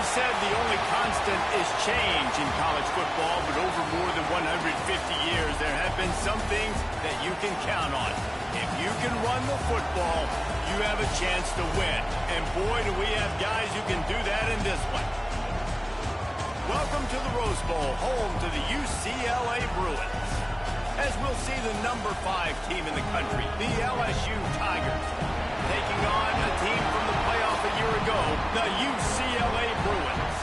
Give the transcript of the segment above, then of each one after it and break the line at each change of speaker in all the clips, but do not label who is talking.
always said the only constant is change in college football, but over more than 150 years, there have been some things that you can count on. If you can run the football, you have a chance to win. And boy, do we have guys who can do that in this one. Welcome to the Rose Bowl, home to the UCLA Bruins. As we'll see the number 5 team in the country, the LSU Tigers, taking on a team from the playoff a year ago, the UCLA Bruins.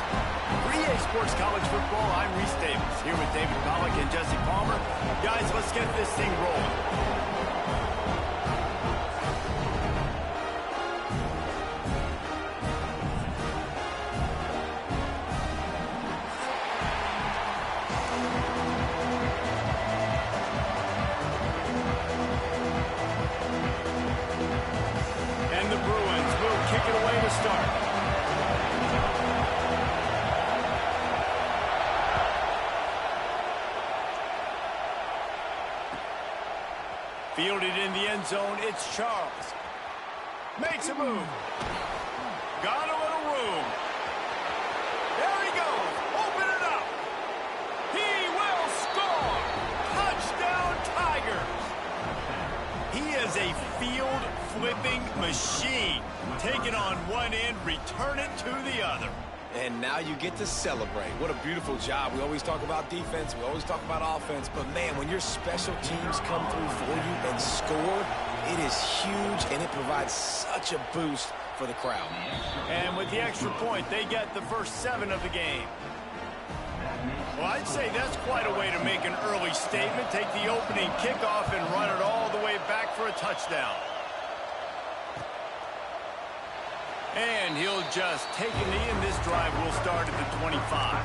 For EA Sports College Football, I'm Reese Davis, here with David Pollack and Jesse Palmer. Guys, let's get this thing rolling. Fielded in the end zone, it's Charles. Makes a move. Got a little room. There he goes. Open it up. He will score. Touchdown, Tigers. He is a field-flipping machine. Take it on one end, return it to the other.
And now you get to celebrate. What a beautiful job. We always talk about defense. We always talk about offense. But, man, when your special teams come through for you and score, it is huge, and it provides such a boost for the crowd.
And with the extra point, they get the first 7 of the game. Well, I'd say that's quite a way to make an early statement. Take the opening kickoff and run it all the way back for a touchdown. And he'll just take a knee, and this drive will start at the 25.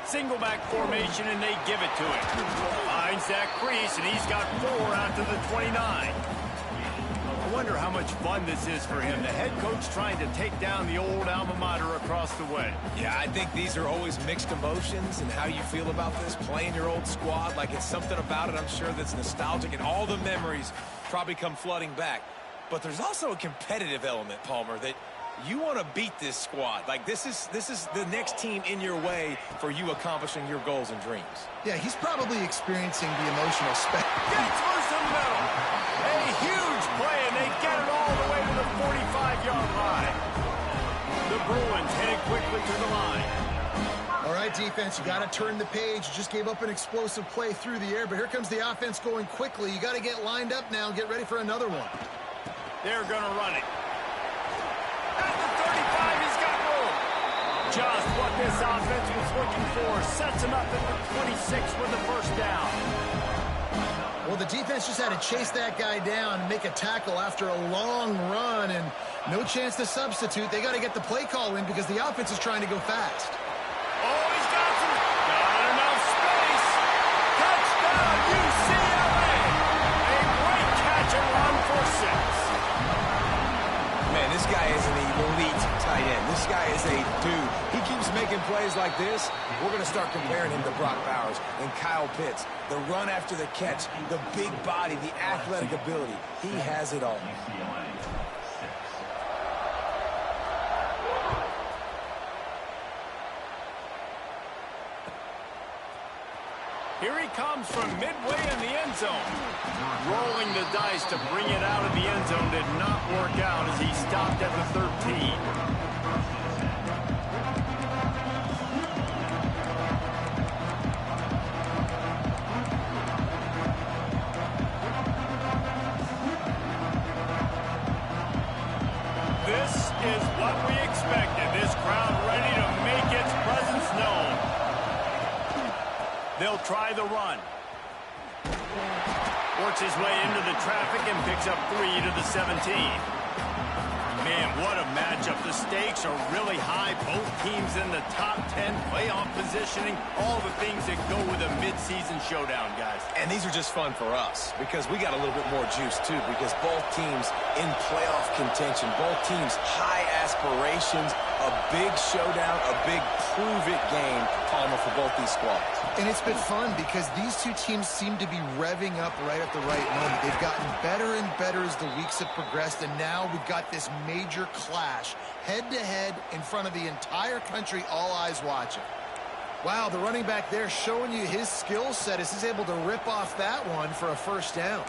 Single back formation, and they give it to him. Finds that crease, and he's got 4 out to the 29. I wonder how much fun this is for him. The head coach trying to take down the old alma mater across the way.
Yeah, I think these are always mixed emotions, and how you feel about this, playing your old squad. Like, it's something about it, I'm sure, that's nostalgic, and all the memories probably come flooding back. But there's also a competitive element, Palmer, that you want to beat this squad. Like, this is the next team in your way for you accomplishing your goals and dreams.
Yeah, he's probably experiencing the emotional spectrum.
Gets loose in the middle. A huge play, and they get it all the way to the 45-yard line. The Bruins heading quickly to the line.
All right, defense, you got to turn the page. You just gave up an explosive play through the air, but here comes the offense going quickly. You got to get lined up now and get ready for another one.
They're going to run it. At the 35, he's got room. Just what this offense was looking for. Sets him up at the 26 with the first down.
Well, the defense just had to chase that guy down and make a tackle after a long run, and no chance to substitute. They got to get the play call in because the offense is trying to go fast.
Oh, he's got some. Got enough space. Touchdown, UCLA. A great catch and run for 6.
Man, this guy is an elite tight end. This guy is a dude. He keeps making plays like this. We're going to start comparing him to Brock Bowers and Kyle Pitts. The run after the catch, the big body, the athletic ability. He has it all.
Here he comes from midway in the end zone. Rolling the dice to bring it out of the end zone did not work out as he stopped at the 13. This is what we expected. This crowd ready to make its presence known. They'll try the run. Works his way into the traffic and picks up 3 to the 17. Man, what a matchup. The stakes are really high. Both teams in the top 10, playoff positioning, all the things that go with a midseason showdown, guys.
And these are just fun for us because we got a little bit more juice, too, because both teams in playoff contention, both teams high aspirations, a big showdown, a big prove-it game, Palmer, for both these squads.
And it's been fun because these two teams seem to be revving up right at the right moment. They've gotten better and better as the weeks have progressed, and now we've got this major clash head-to-head in front of the entire country, all eyes watching. Wow, the running back there showing you his skill set as he's able to rip off that one for a first down.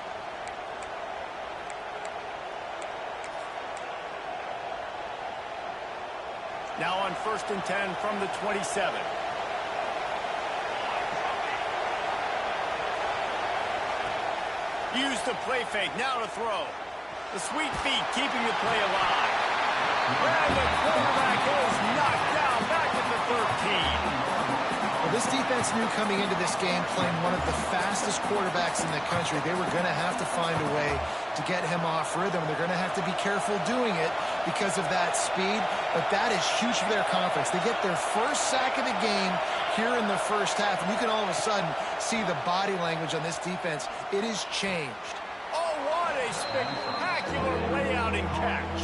Now on 1st and 10 from the 27. Use the play fake, now to throw. The sweet feet keeping the play alive. And the quarterback is knocked down back at the 13.
Well, this defense knew coming into this game playing one of the fastest quarterbacks in the country. They were going to have to find a way to get him off rhythm. They're going to have to be careful doing it because of that speed, but that is huge for their confidence. They get their first sack of the game here in the first half, and you can all of a sudden see the body language on this defense. It has changed.
Oh, what a spectacular layout and catch.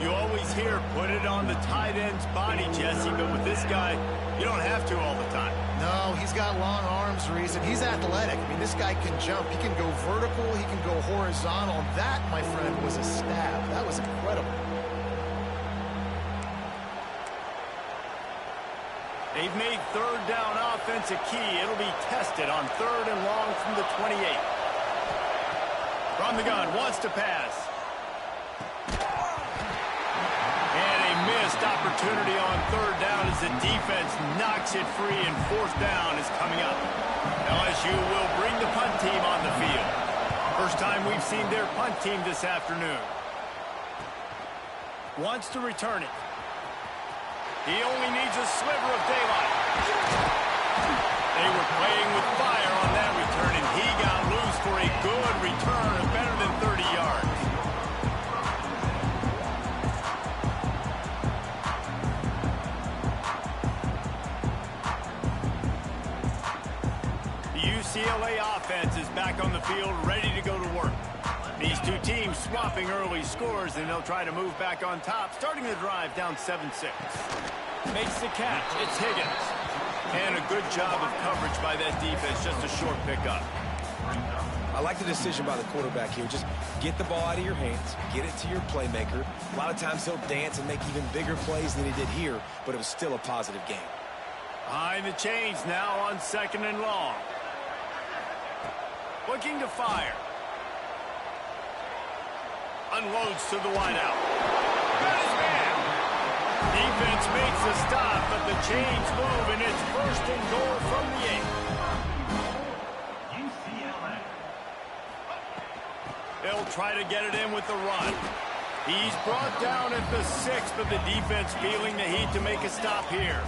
You always hear, put it on the tight end's body, Jesse, but with this guy, you don't have to all the time.
No, he's got long arms, Reese, and he's athletic. I mean, this guy can jump. He can go vertical. He can go horizontal. That, my friend, was a stab. That was incredible.
They've made 3rd down offense a key. It'll be tested on 3rd and long from the 28. From the gun, wants to pass. And a missed opportunity on 3rd down as the defense knocks it free, and 4th down is coming up. LSU will bring the punt team on the field. First time we've seen their punt team this afternoon. Wants to return it. He only needs a sliver of daylight. They were playing with fire on that return, and he got loose for a good return of better than 30 yards. The UCLA offense is back on the field, ready to go to work. These two teams swapping early scores, and they'll try to move back on top, starting the drive down 7-6. Makes the catch. It's Higgins. And a good job of coverage by that defense, just a short pickup.
I like the decision by the quarterback here. Just get the ball out of your hands, get it to your playmaker. A lot of times he'll dance and make even bigger plays than he did here, but it was still a positive game.
Behind the chains now on 2nd and long. Looking to fire. Unloads to the wideout. Got his man. Defense makes the stop, but the chains move, and it's 1st and goal from the 8. They'll try to get it in with the run. He's brought down at the 6, but the defense feeling the heat to make a stop here.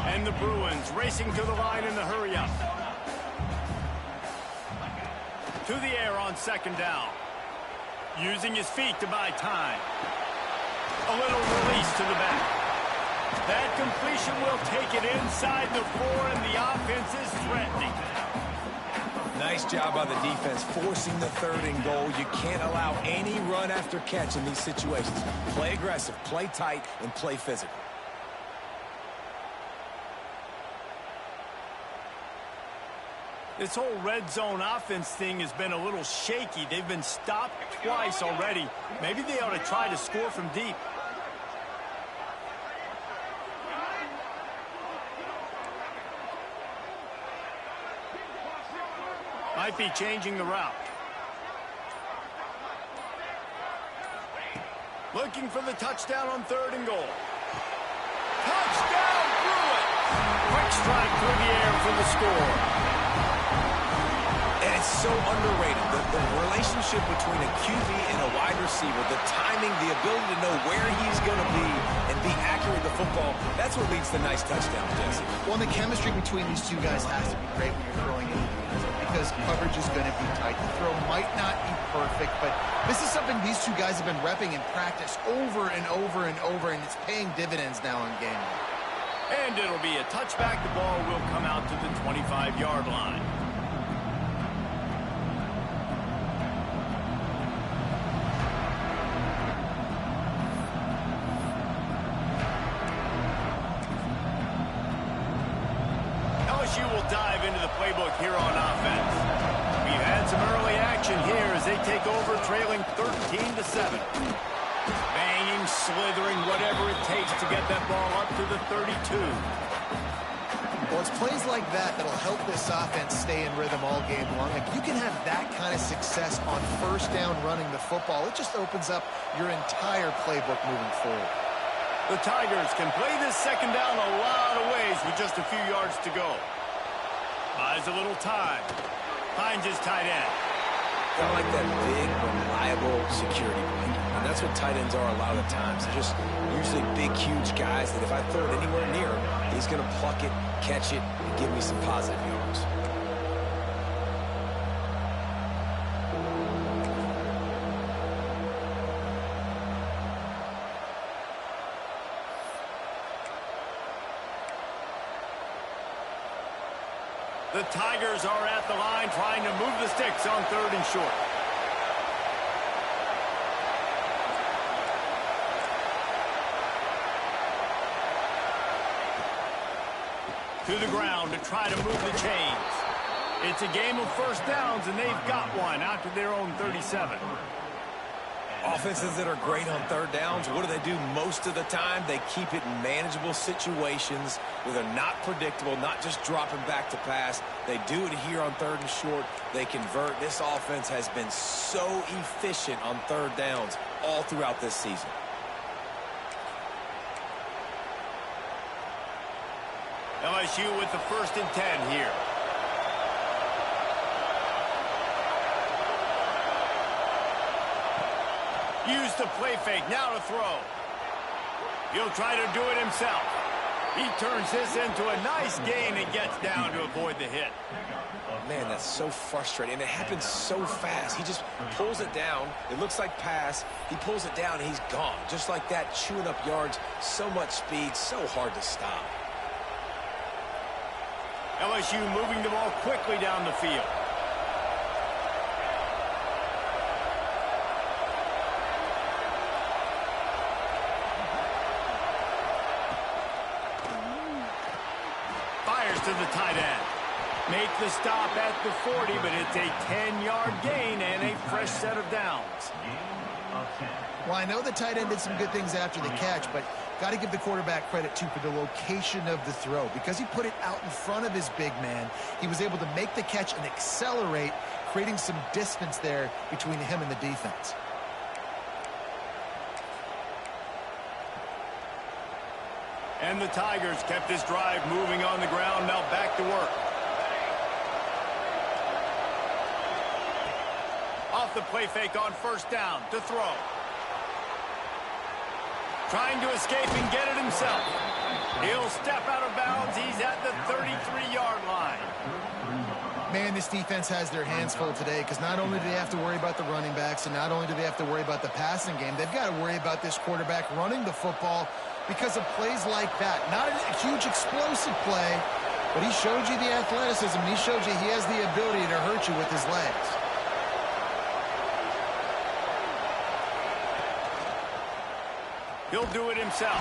And the Bruins racing to the line in the hurry-up. To the air on 2nd down. Using his feet to buy time. A little release to the back. That completion will take it inside the 4, and the offense is threatening.
Nice job by the defense forcing the 3rd and goal. You can't allow any run after catch in these situations. Play aggressive, play tight, and play physical.
This whole red zone offense thing has been a little shaky. They've been stopped twice already. Maybe they ought to try to score from deep. Might be changing the route. Looking for the touchdown on 3rd and goal. Touchdown, Bruins! Quick strike through the air for the score.
And it's so underrated. The relationship between a QB and a wide receiver receiver, the timing, the ability to know where he's going to be and be accurate with the football, that's what leads to nice touchdowns, Jesse.
Well, the chemistry between these two guys has to be great when you're throwing in because coverage is going to be tight. The throw might not be perfect, but this is something these two guys have been repping in practice over and over and over, and it's paying dividends now in game day.
And it'll be a touchback. The ball will come out to the 25-yard line. LSU will dive into the playbook here on offense. We've had some early action here as they take over trailing 13-7. Banging, slithering, whatever it takes to get that ball up to the 32.
Well, it's plays like that that'll help this offense stay in rhythm all game long. If you can have that kind of success on first down running the football, it just opens up your entire playbook moving forward.
The Tigers can play this second down a lot of ways with just a few yards to go. Buys a little time. Finds his tight end.
Kind of like that big, reliable security blanket. And that's what tight ends are a lot of the times. They're just usually big, huge guys that if I throw it anywhere near him, he's going to pluck it, catch it, and give me some positive yards.
The Tigers are at the line trying to move the sticks on 3rd and short. To the ground to try to move the chains. It's a game of first downs, and they've got one out to their own 37.
Offenses that are great on 3rd downs, what do? Most of the time, they keep it in manageable situations where they're not predictable, not just dropping back to pass. They do it here on 3rd and short. They convert. This offense has been so efficient on 3rd downs all throughout this season.
LSU with the 1st and 10 here. Use the play fake, now to throw. He'll try to do it himself. He turns this into a nice gain and gets down to avoid the hit.
Man, that's so frustrating. And it happens so fast. He just pulls it down. It looks like pass. He pulls it down, and he's gone. Just like that, chewing up yards. So much speed, so hard to stop.
LSU moving the ball quickly down the field. Fires to the tight end. Make the stop at the 40, but it's a 10-yard gain and a fresh set of downs.
Well, I know the tight end did some good things after the catch, but got to give the quarterback credit, too, for the location of the throw. Because he put it out in front of his big man, he was able to make the catch and accelerate, creating some distance there between him and the defense.
And the Tigers kept this drive moving on the ground, now back to work. Off the play fake on 1st down to throw. Trying to escape and get it himself. He'll step out of bounds. He's at the 33-yard line.
Man, this defense has their hands full today because not only do they have to worry about the running backs and not only do they have to worry about the passing game, they've got to worry about this quarterback running the football because of plays like that. Not a huge explosive play, but he showed you the athleticism. He showed you he has the ability to hurt you with his legs.
He'll do it himself.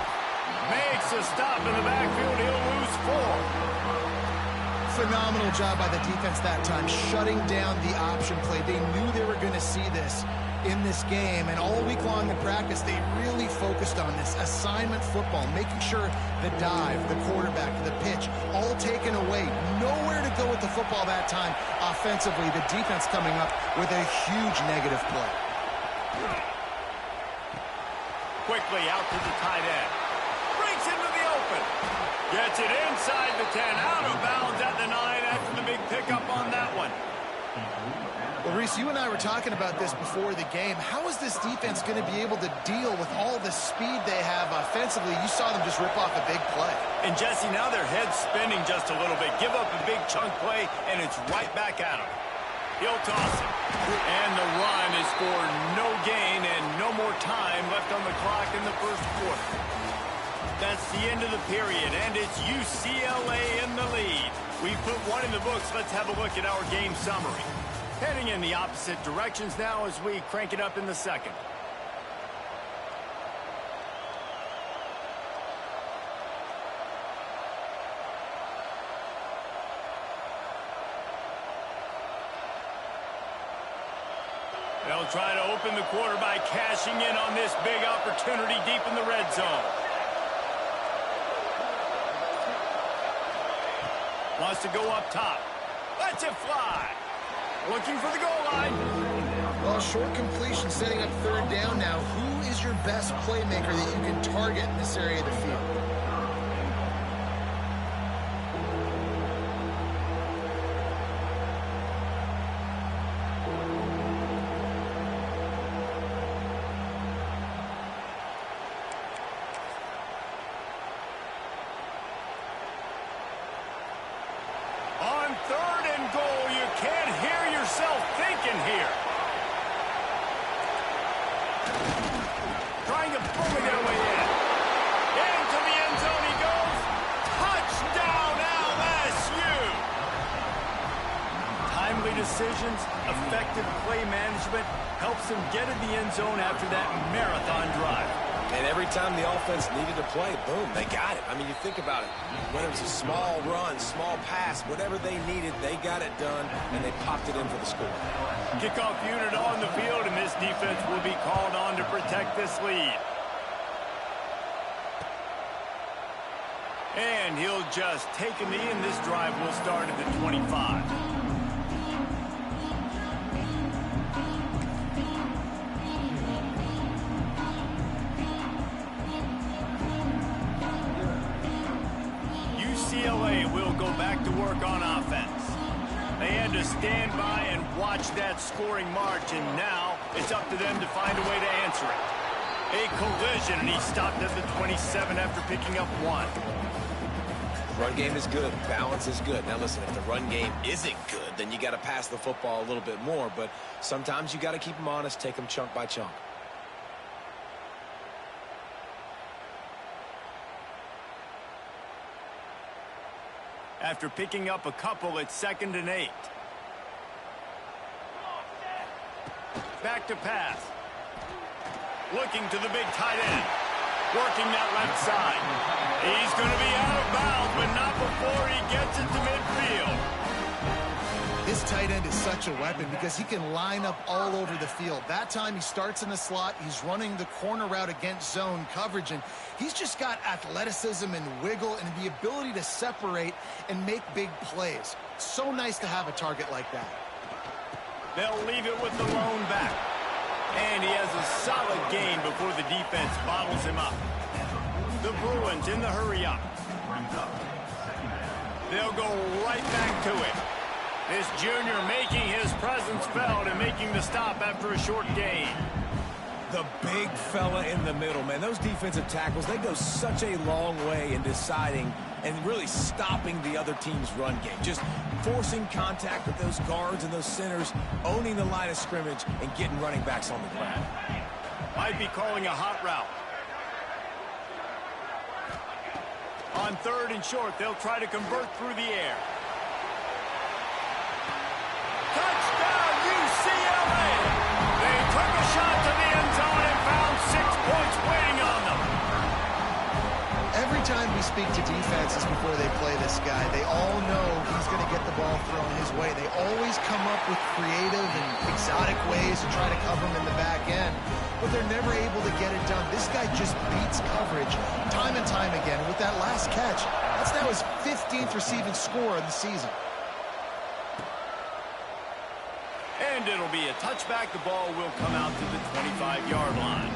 Makes a stop in the backfield. He'll lose 4.
Phenomenal job by the defense that time, shutting down the option play. They knew they were going to see this in this game, and all week long in practice, they really focused on this assignment football, making sure the dive, the quarterback, the pitch, all taken away. Nowhere to go with the football that time offensively. The defense coming up with a huge negative play.
Quickly out to the tight end. Breaks into the open. Gets it inside the 10. Out of bounds at the 9 after the big pickup on that one.
Well, Reese, you and I were talking about this before the game. How is this defense going to be able to deal with all the speed they have offensively? You saw them just rip off a big play.
And, Jesse, now their head's spinning just a little bit. Give up a big chunk play, and it's right back at him. He'll toss it. And the run is for no gain and no more time left on the clock in the first quarter. That's the end of the period, and it's UCLA in the lead. We put one in the books. Let's have a look at our game summary. Heading in the opposite directions now as we crank it up in the second. They'll try to open the quarter by cashing in on this big opportunity deep in the red zone. Wants to go up top. Lets it fly. Looking for the goal line.
Well, short completion setting up third down now. Who is your best playmaker that you can target in this area of the field?
On third and goal, you can't hear yourself thinking here. Trying to bully their way in. Into the end zone he goes. Touchdown, LSU! Timely decisions, effective play management helps them get in the end zone after that marathon drive.
And every time the offense needed to play, boom, they got it. I mean, you think about it. Whether it's a small run, small pass, whatever they needed, they got it done, and they popped it in for the score.
Kickoff unit on the field, and this defense will be called on to protect this lead. And he'll just take a knee, and this drive will start at the 25. UCLA will go back to work on offense. They had to stand by and watch that scoring march, and now it's up to them to find a way to answer it. A collision, and he stopped at the 27 after picking up one.
Run game is good. Balance is good. Now, listen, if the run game isn't good, then you got to pass the football a little bit more, but sometimes you got to keep them honest, take them chunk by chunk.
After picking up a couple, it's 2nd and 8. Back to pass. Looking to the big tight end. Working that left side. He's going to be out of bounds, but not before he gets it to midfield.
This tight end is such a weapon because he can line up all over the field. That time he starts in the slot. He's running the corner route against zone coverage, and he's just got athleticism and wiggle and the ability to separate and make big plays. So nice to have a target like that.
They'll leave it with the lone back. And he has a solid gain before the defense bottles him up. The Bruins in the hurry up. They'll go right back to it. This junior making his presence felt and making the stop after a short gain.
The big fella in the middle, man. Those defensive tackles, they go such a long way in deciding and really stopping the other team's run game. Just forcing contact with those guards and those centers, owning the line of scrimmage, and getting running backs on the ground.
Might be calling a hot route. On 3rd and short, they'll try to convert through the air. Touchdown, UCLA! They took a shot to the end zone and found 6 points waiting on them.
Every time we speak to defenses before they play this guy, they all know he's going to get the ball thrown his way. They always come up with creative and exotic ways to try to cover him in the back end, but they're never able to get it done. This guy just beats coverage time and time again. With that last catch, that's now his 15th receiving score of the season.
And it'll be a touchback. The ball will come out to the 25-yard line.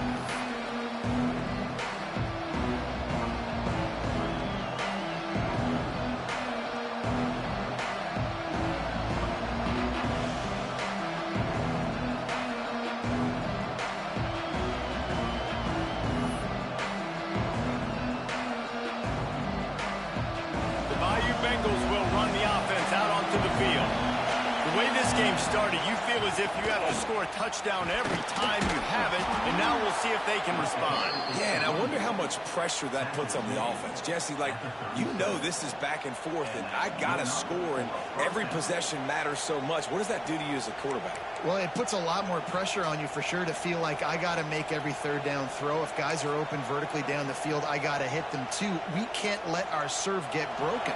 game started, you feel as if you have to score a touchdown every time you have it, and now we'll see if they can respond.
Yeah, and I wonder how much pressure that puts on the offense. Jesse, like, you know this is back and forth, and I got to score, and every possession matters so much. What does that do to you as a quarterback?
Well, it puts a lot more pressure on you for sure to feel like I got to make every third down throw. If guys are open vertically down the field, I got to hit them too. We can't let our serve get broken.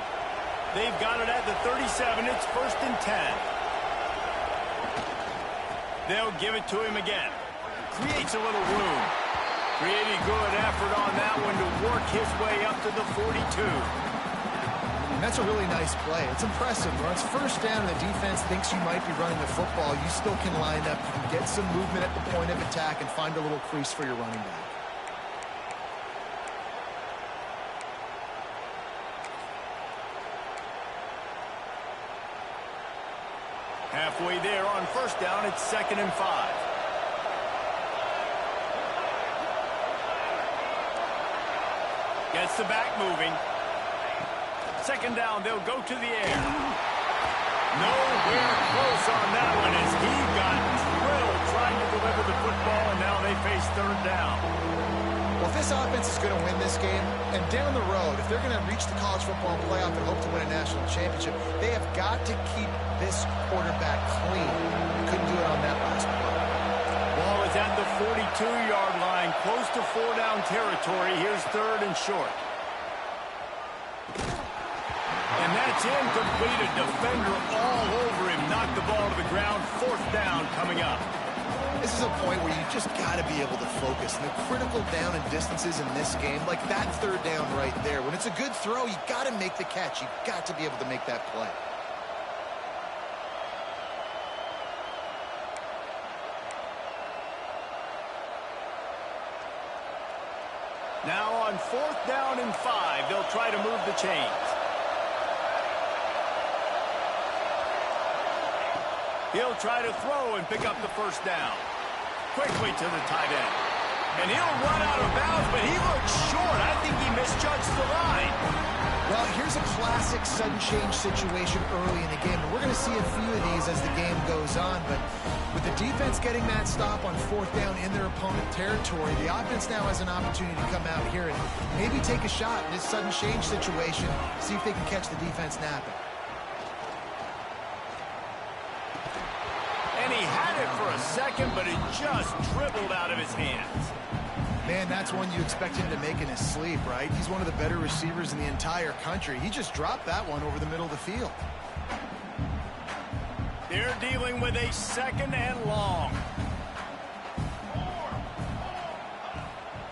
They've got it at the 37. It's 1st and 10. They'll give it to him again. Creates a little room. Pretty good effort on that one to work his way up to the 42.
And that's a really nice play. It's impressive. When it's 1st down and the defense thinks you might be running the football, you still can line up. You can get some movement at the point of attack and find a little crease for your running back.
Halfway there on 1st down, it's 2nd and 5. Gets the back moving. 2nd down, they'll go to the air. Nowhere close on that one as he got drilled trying to deliver the football, and now they face 3rd down.
Well, if this offense is going to win this game, and down the road, if they're going to reach the college football playoff and hope to win a national championship, they have got to keep this quarterback clean. They couldn't do it on that last play.
Ball is at the 42-yard line, close to 4-down territory. Here's 3rd and short. And that's incomplete. A defender all over him. Knocked the ball to the ground. 4th down coming up.
This is a point where you just got to be able to focus. And the critical down and distances in this game, like that 3rd down right there, when it's a good throw, you got to make the catch. You got to be able to make that play.
Now on 4th down and 5, they'll try to move the chains. He'll try to throw and pick up the 1st down. Quickly to the tight end. And he'll run out of bounds, but he looks short. I think he misjudged the line.
Well, here's a classic sudden change situation early in the game. And we're going to see a few of these as the game goes on. But with the defense getting that stop on 4th down in their opponent territory, the offense now has an opportunity to come out here and maybe take a shot in this sudden change situation, see if they can catch the defense napping.
And he had it for a second, but it just dribbled out of his hands.
Man, that's one you expect him to make in his sleep, right? He's one of the better receivers in the entire country. He just dropped that one over the middle of the field.
They're dealing with a 2nd and long.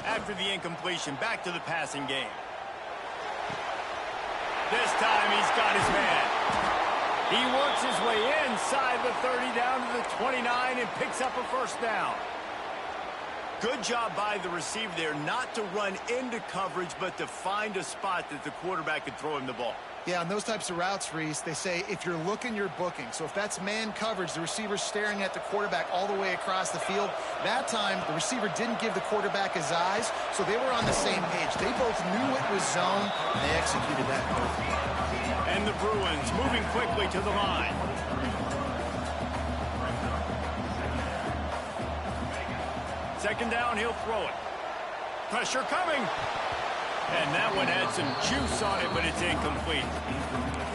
After the incompletion, back to the passing game. This time he's got his man. He works his way inside the 30 down to the 29 and picks up a 1st down. Good job by the receiver there not to run into coverage, but to find a spot that the quarterback could throw him the ball.
Yeah, on those types of routes, Reese, they say if you're looking, you're booking. So if that's man coverage, the receiver's staring at the quarterback all the way across the field. That time, the receiver didn't give the quarterback his eyes, so they were on the same page. They both knew it was zone, and they executed that perfectly.
And the Bruins moving quickly to the line. Second down, he'll throw it. Pressure coming. And that one had some juice on it, but it's incomplete.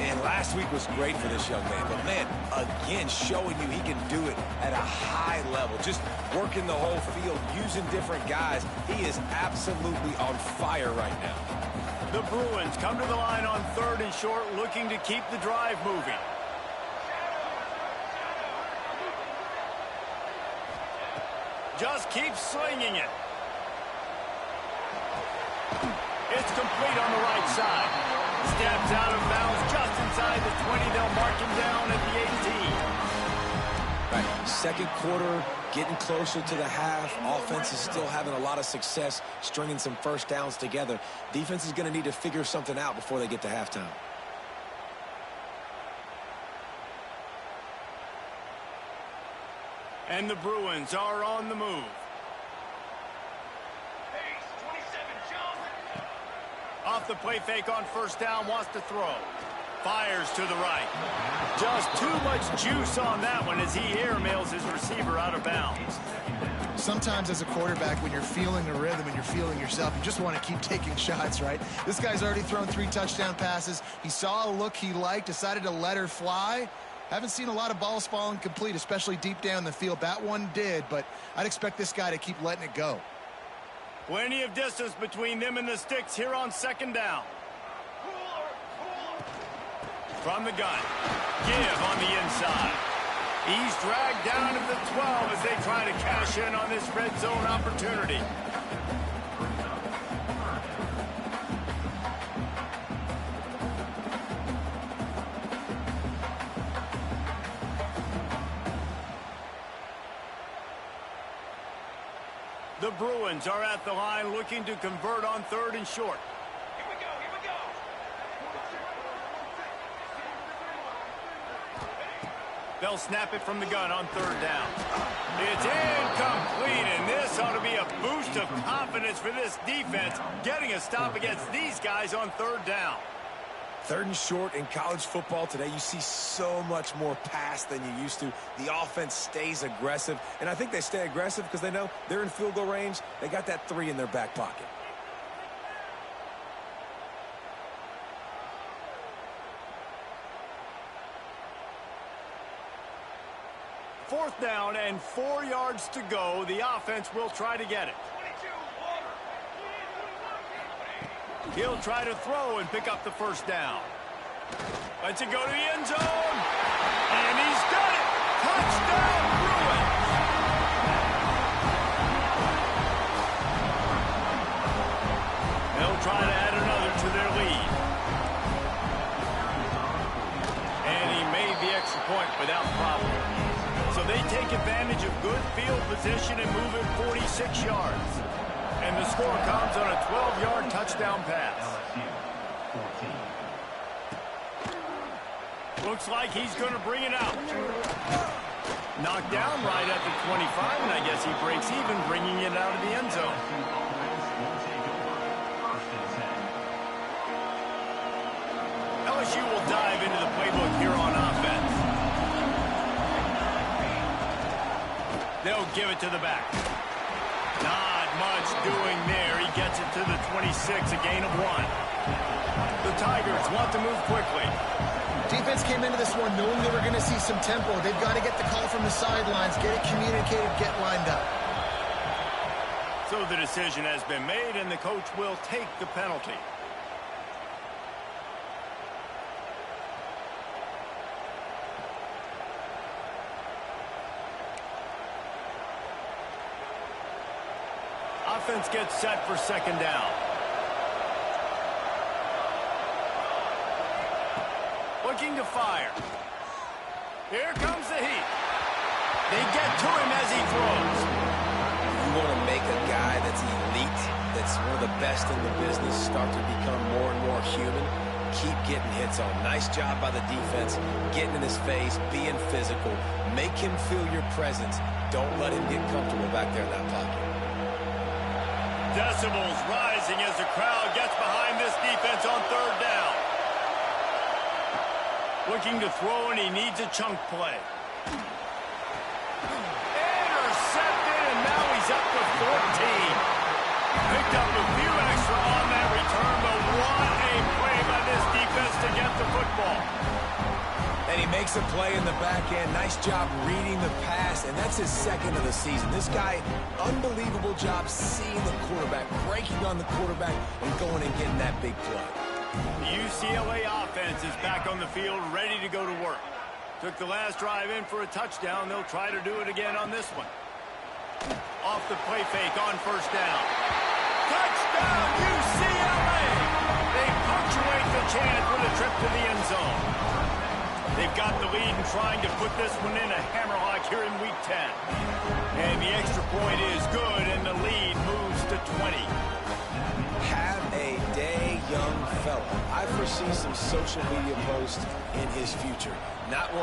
And last week was great for this young man. But, man, again, showing you he can do it at a high level. Just working the whole field, using different guys. He is absolutely on fire right now.
The Bruins come to the line on 3rd and short, looking to keep the drive moving. Just keep slinging it. It's complete on the right side. Steps out of bounds just inside the 20. They'll mark him down at the 18.
Right. 2nd quarter, getting closer to the half. Offense is still having a lot of success stringing some 1st downs together. Defense is going to need to figure something out before they get to halftime.
And the Bruins are on the move. Off the play fake on 1st down, wants to throw. Fires to the right. Just too much juice on that one as he airmails his receiver out of bounds.
Sometimes as a quarterback, when you're feeling the rhythm and you're feeling yourself, you just want to keep taking shots, right? This guy's already thrown 3 touchdown passes. He saw a look he liked, decided to let her fly. Haven't seen a lot of balls falling complete, especially deep down the field. That one did, but I'd expect this guy to keep letting it go.
Plenty of distance between them and the sticks here on second down. From the gun. Give on the inside. He's dragged down to the 12 as they try to cash in on this red zone opportunity. The Bruins are at the line looking to convert on 3rd and short.
Here we go.
They'll snap it from the gun on 3rd down. It's incomplete, and this ought to be a boost of confidence for this defense, getting a stop against these guys on 3rd down.
3rd and short in college football today, you see so much more pass than you used to. The offense stays aggressive, and I think they stay aggressive because they know they're in field goal range. They got that 3 in their back pocket.
Fourth down and 4 yards to go. The offense will try to get it. He'll try to throw and pick up the 1st down. Lets it go to the end zone. And he's got it. Touchdown, Bruins. They'll try to add another to their lead. And he made the extra point without problem. So they take advantage of good field position and move it 46 yards. And the score comes on a 12-yard touchdown pass. Looks like he's going to bring it out. Knocked down right at the 25, and I guess he breaks even, bringing it out of the end zone. LSU will dive into the playbook here on offense. They'll give it to the back. Not much doing there. He gets it to the 26, a gain of 1. The Tigers want to move quickly.
Defense came into this one knowing they were going to see some tempo. They've got to get the call from the sidelines, get it communicated, get lined up.
So the decision has been made, and the coach will take the penalty. Offense gets set for 2nd down. Looking to fire. Here comes the heat. They get to him as he throws.
You want to make a guy that's elite, that's one of the best in the business, start to become more and more human. Keep getting hits on. Nice job by the defense, getting in his face, being physical. Make him feel your presence. Don't let him get comfortable back there in that pocket.
Decibels rising as the crowd gets behind this defense on 3rd down. Looking to throw, and he needs a chunk play. Intercepted, and now he's up to 14. Picked up a few extra on that return, but what a play by this defense to get the football.
And he makes a play in the back end. Nice job reading the pass, and that's his 2nd of the season. This guy, unbelievable job seeing the quarterback, breaking on the quarterback, and going and getting that big play.
The UCLA offense is back on the field, ready to go to work. Took the last drive in for a touchdown. They'll try to do it again on this one. Off the play fake on 1st down. Touchdown, UCLA! They punctuate the chance with a trip to the end zone. They've got the lead and trying to put this one in a hammerlock here in Week 10. And the extra point is good, and the lead moves to 20.
Have a day, young fella. I foresee some social media posts in his future. Not 1,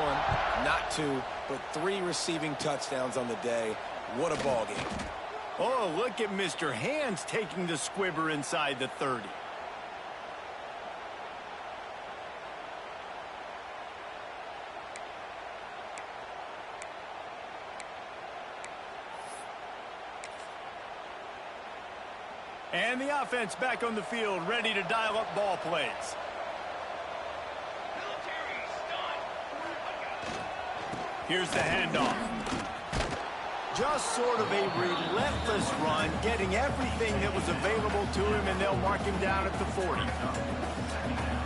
not 2, but 3 receiving touchdowns on the day. What a ball game.
Oh, look at Mr. Hands taking the squibber inside the 30. And the offense back on the field, ready to dial up ball plays. Here's the handoff. Just sort of a relentless run, getting everything that was available to him, and they'll mark him down at the 40.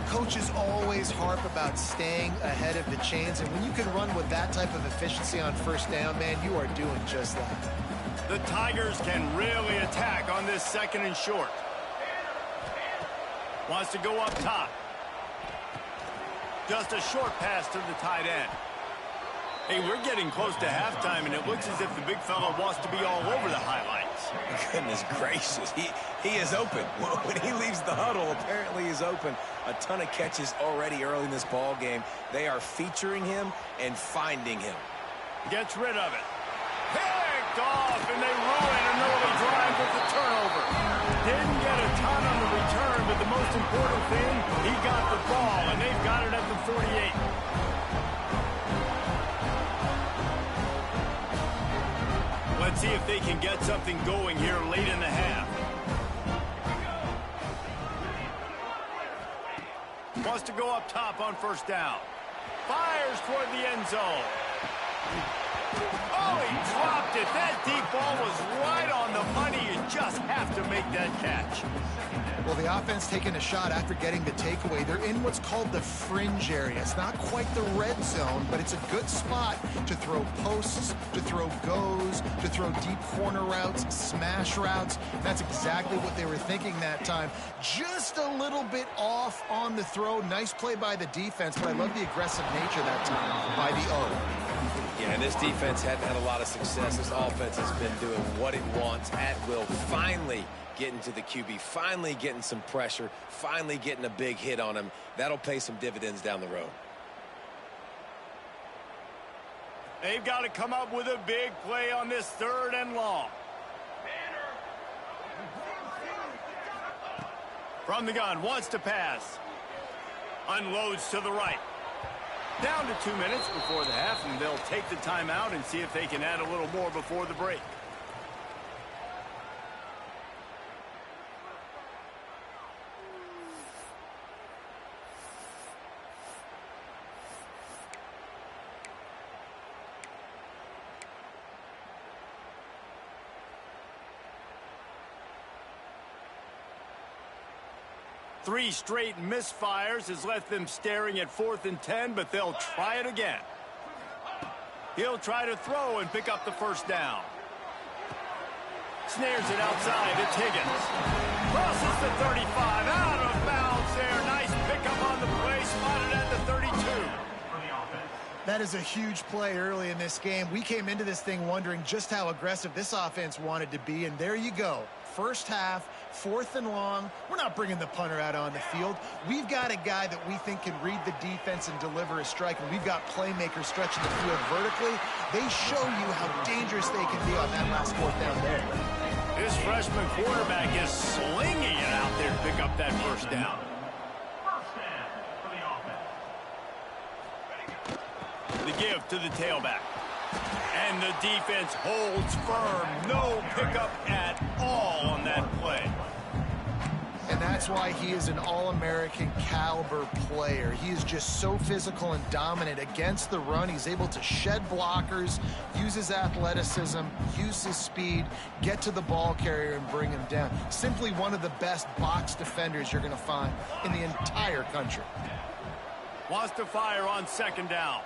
Coaches always harp about staying ahead of the chains, and when you can run with that type of efficiency on first down, man, you are doing just that.
The Tigers can really attack on this second and short. Wants to go up top. Just a short pass to the tight end. Hey, we're getting close to halftime, and it looks as if the big fella wants to be all over the highlights.
Goodness gracious, he is open. When he leaves the huddle, apparently he's open. A ton of catches already early in this ball game. They are featuring him and finding him.
Gets rid of it. Picked off, and they ruin an early drive with the turnover. Didn't get a ton on the return, but the most important thing, he got the ball, and they've got it at the 48. Let's see if they can get something going here late in the half. Wants to go up top on first down. Fires toward the end zone. Oh, he dropped it. That deep ball was right on the money. You just have to make that catch.
Well, the offense taking a shot after getting the takeaway. They're in what's called the fringe area. It's not quite the red zone, but it's a good spot to throw posts, to throw goes, to throw deep corner routes, smash routes. That's exactly what they were thinking that time. Just a little bit off on the throw. Nice play by the defense, but I love the aggressive nature that time by the O.
Yeah, and this defense hadn't had a lot of success. This offense has been doing what it wants at will. Finally getting to the QB, finally getting some pressure, finally getting a big hit on him. That'll pay some dividends down the road.
They've got to come up with a big play on this third and long. From the gun, wants to pass. Unloads to the right. Down to 2 minutes before the half, and they'll take the timeout and see if they can add a little more before the break. Three straight misfires has left them staring at 4th and 10, but they'll try it again. He'll try to throw and pick up the first down. Snares it outside. It's Higgins. Crosses the 35. Out of bounds there. Nice pickup on the play. Spotted at the 32.
That is a huge play early in this game. We came into this thing wondering just how aggressive this offense wanted to be, and there you go. First half, 4th and long. We're not bringing the punter out on the field. We've got a guy that we think can read the defense and deliver a strike, and we've got playmakers stretching the field vertically. They show you how dangerous they can be on that last 4th down there.
This freshman quarterback is slinging it out there to pick up that first down. The give to the tailback. And the defense holds firm. No pickup at all on that play.
And that's why he is an All-American caliber player. He is just so physical and dominant against the run. He's able to shed blockers, use his athleticism, use his speed, get to the ball carrier and bring him down. Simply one of the best box defenders you're going to find in the entire country.
Wants to fire on second down.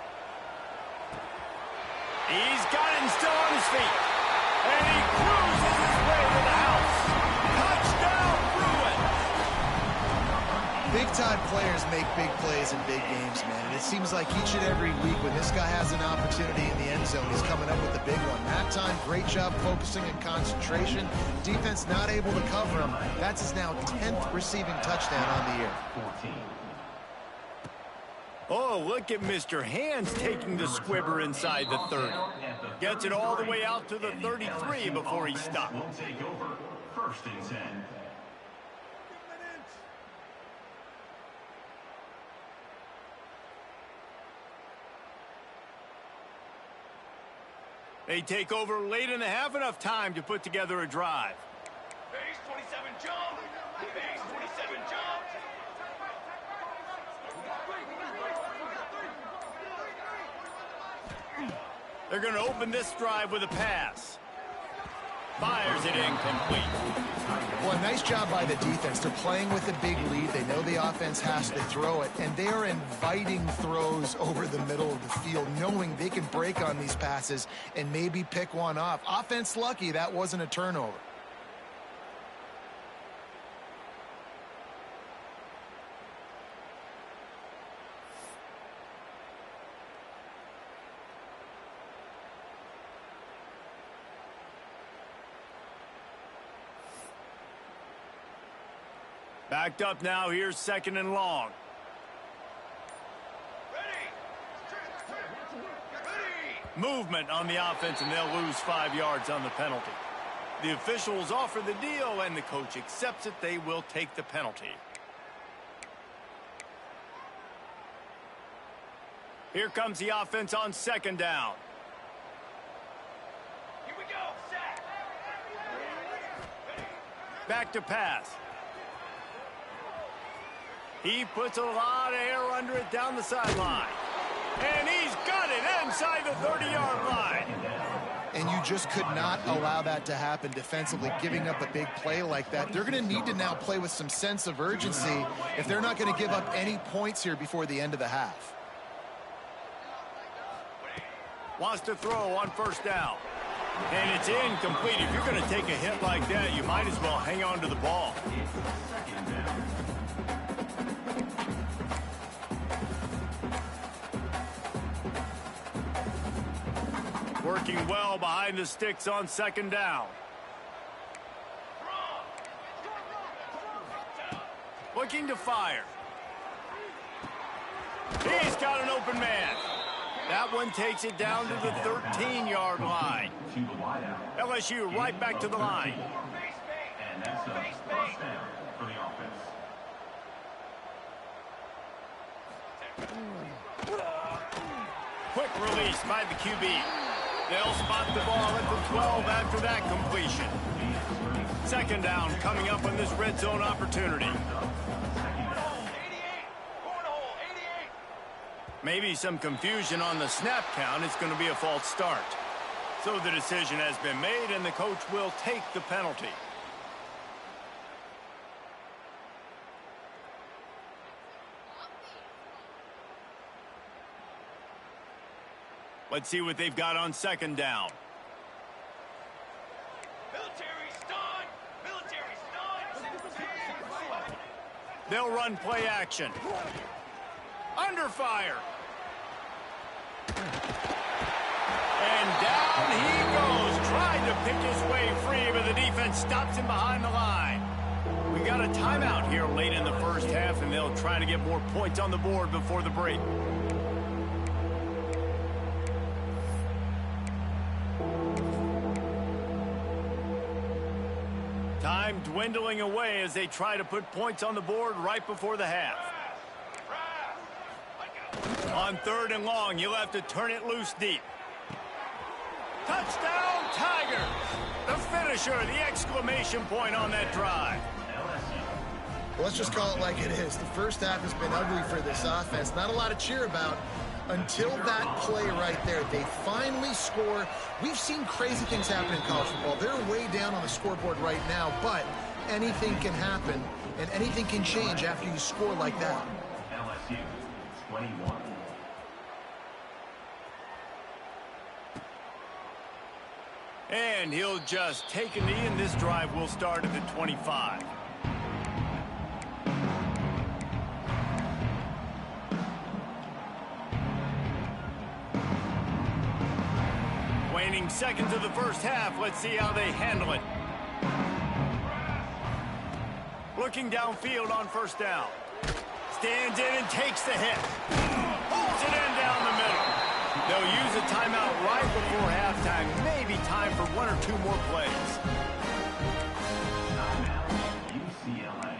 He's got it still on his feet. And he cruises his way to the house. Touchdown, Bruin!
Big-time players make big plays in big games, man. And it seems like each and every week when this guy has an opportunity in the end zone, he's coming up with the big one. That time, great job focusing and concentration. Defense not able to cover him. That's his now 10th receiving touchdown on the year.
Oh, look at Mr. Hands taking the squibber inside the 30. Gets it all the way out to the 33 before he stopped.
Will take over. 1st and 10.
They take over late in the half, enough time to put together a drive. Base 27 jump. Base 27 jump. They're going to open this drive with a pass. Fires it incomplete.
Well, nice job by the defense. They're playing with a big lead. They know the offense has to throw it, and they are inviting throws over the middle of the field, knowing they can break on these passes and maybe pick one off. Offense lucky that wasn't a turnover.
Backed up now. Here's 2nd and long. Movement on the offense, and they'll lose 5 yards on the penalty. The officials offer the deal, and the coach accepts it. They will take the penalty. Here comes the offense on 2nd down. Here we go. Sack. Back to pass. He puts a lot of air under it down the sideline. And he's got it inside the 30-yard line.
And you just could not allow that to happen defensively, giving up a big play like that. They're going to need to now play with some sense of urgency if they're not going to give up any points here before the end of the half.
Wants to throw on 1st down. And it's incomplete. If you're going to take a hit like that, you might as well hang on to the ball. Working well behind the sticks on 2nd down. Looking to fire. He's got an open man. That one takes it down to the 13-yard line. LSU right back to the line.
And that's a 1st down for the offense.
Quick release by the QB. They'll spot the ball at the 12 after that completion. 2nd down coming up on this red zone opportunity. Maybe some confusion on the snap count. It's going to be a false start. So the decision has been made, and the coach will take the penalty. Let's see what they've got on 2nd down. Military stun! Military stun! They'll run play action. Under fire. And down he goes. Trying to pick his way free, but the defense stops him behind the line. We got a timeout here late in the 1st half, and they'll try to get more points on the board before the break. Time dwindling away as they try to put points on the board right before the half. On 3rd and long, you'll have to turn it loose deep. Touchdown, Tigers! The finisher, the exclamation point on that drive.
Well, let's just call it like it is. The 1st half has been ugly for this offense. Not a lot to cheer about until that play right there. They finally score. We've seen crazy things happen in college football. They're way down on the scoreboard right now, but anything can happen, and anything can change after you score like that.
LSU 21.
And he'll just take a knee, and this drive will start at the 25. Waning seconds of the 1st half. Let's see how they handle it. Looking downfield on 1st down. Stands in and takes the hit. Pulls it in down the middle. They'll use a timeout right before halftime. Maybe time for 1 or 2 more plays.
UCLA.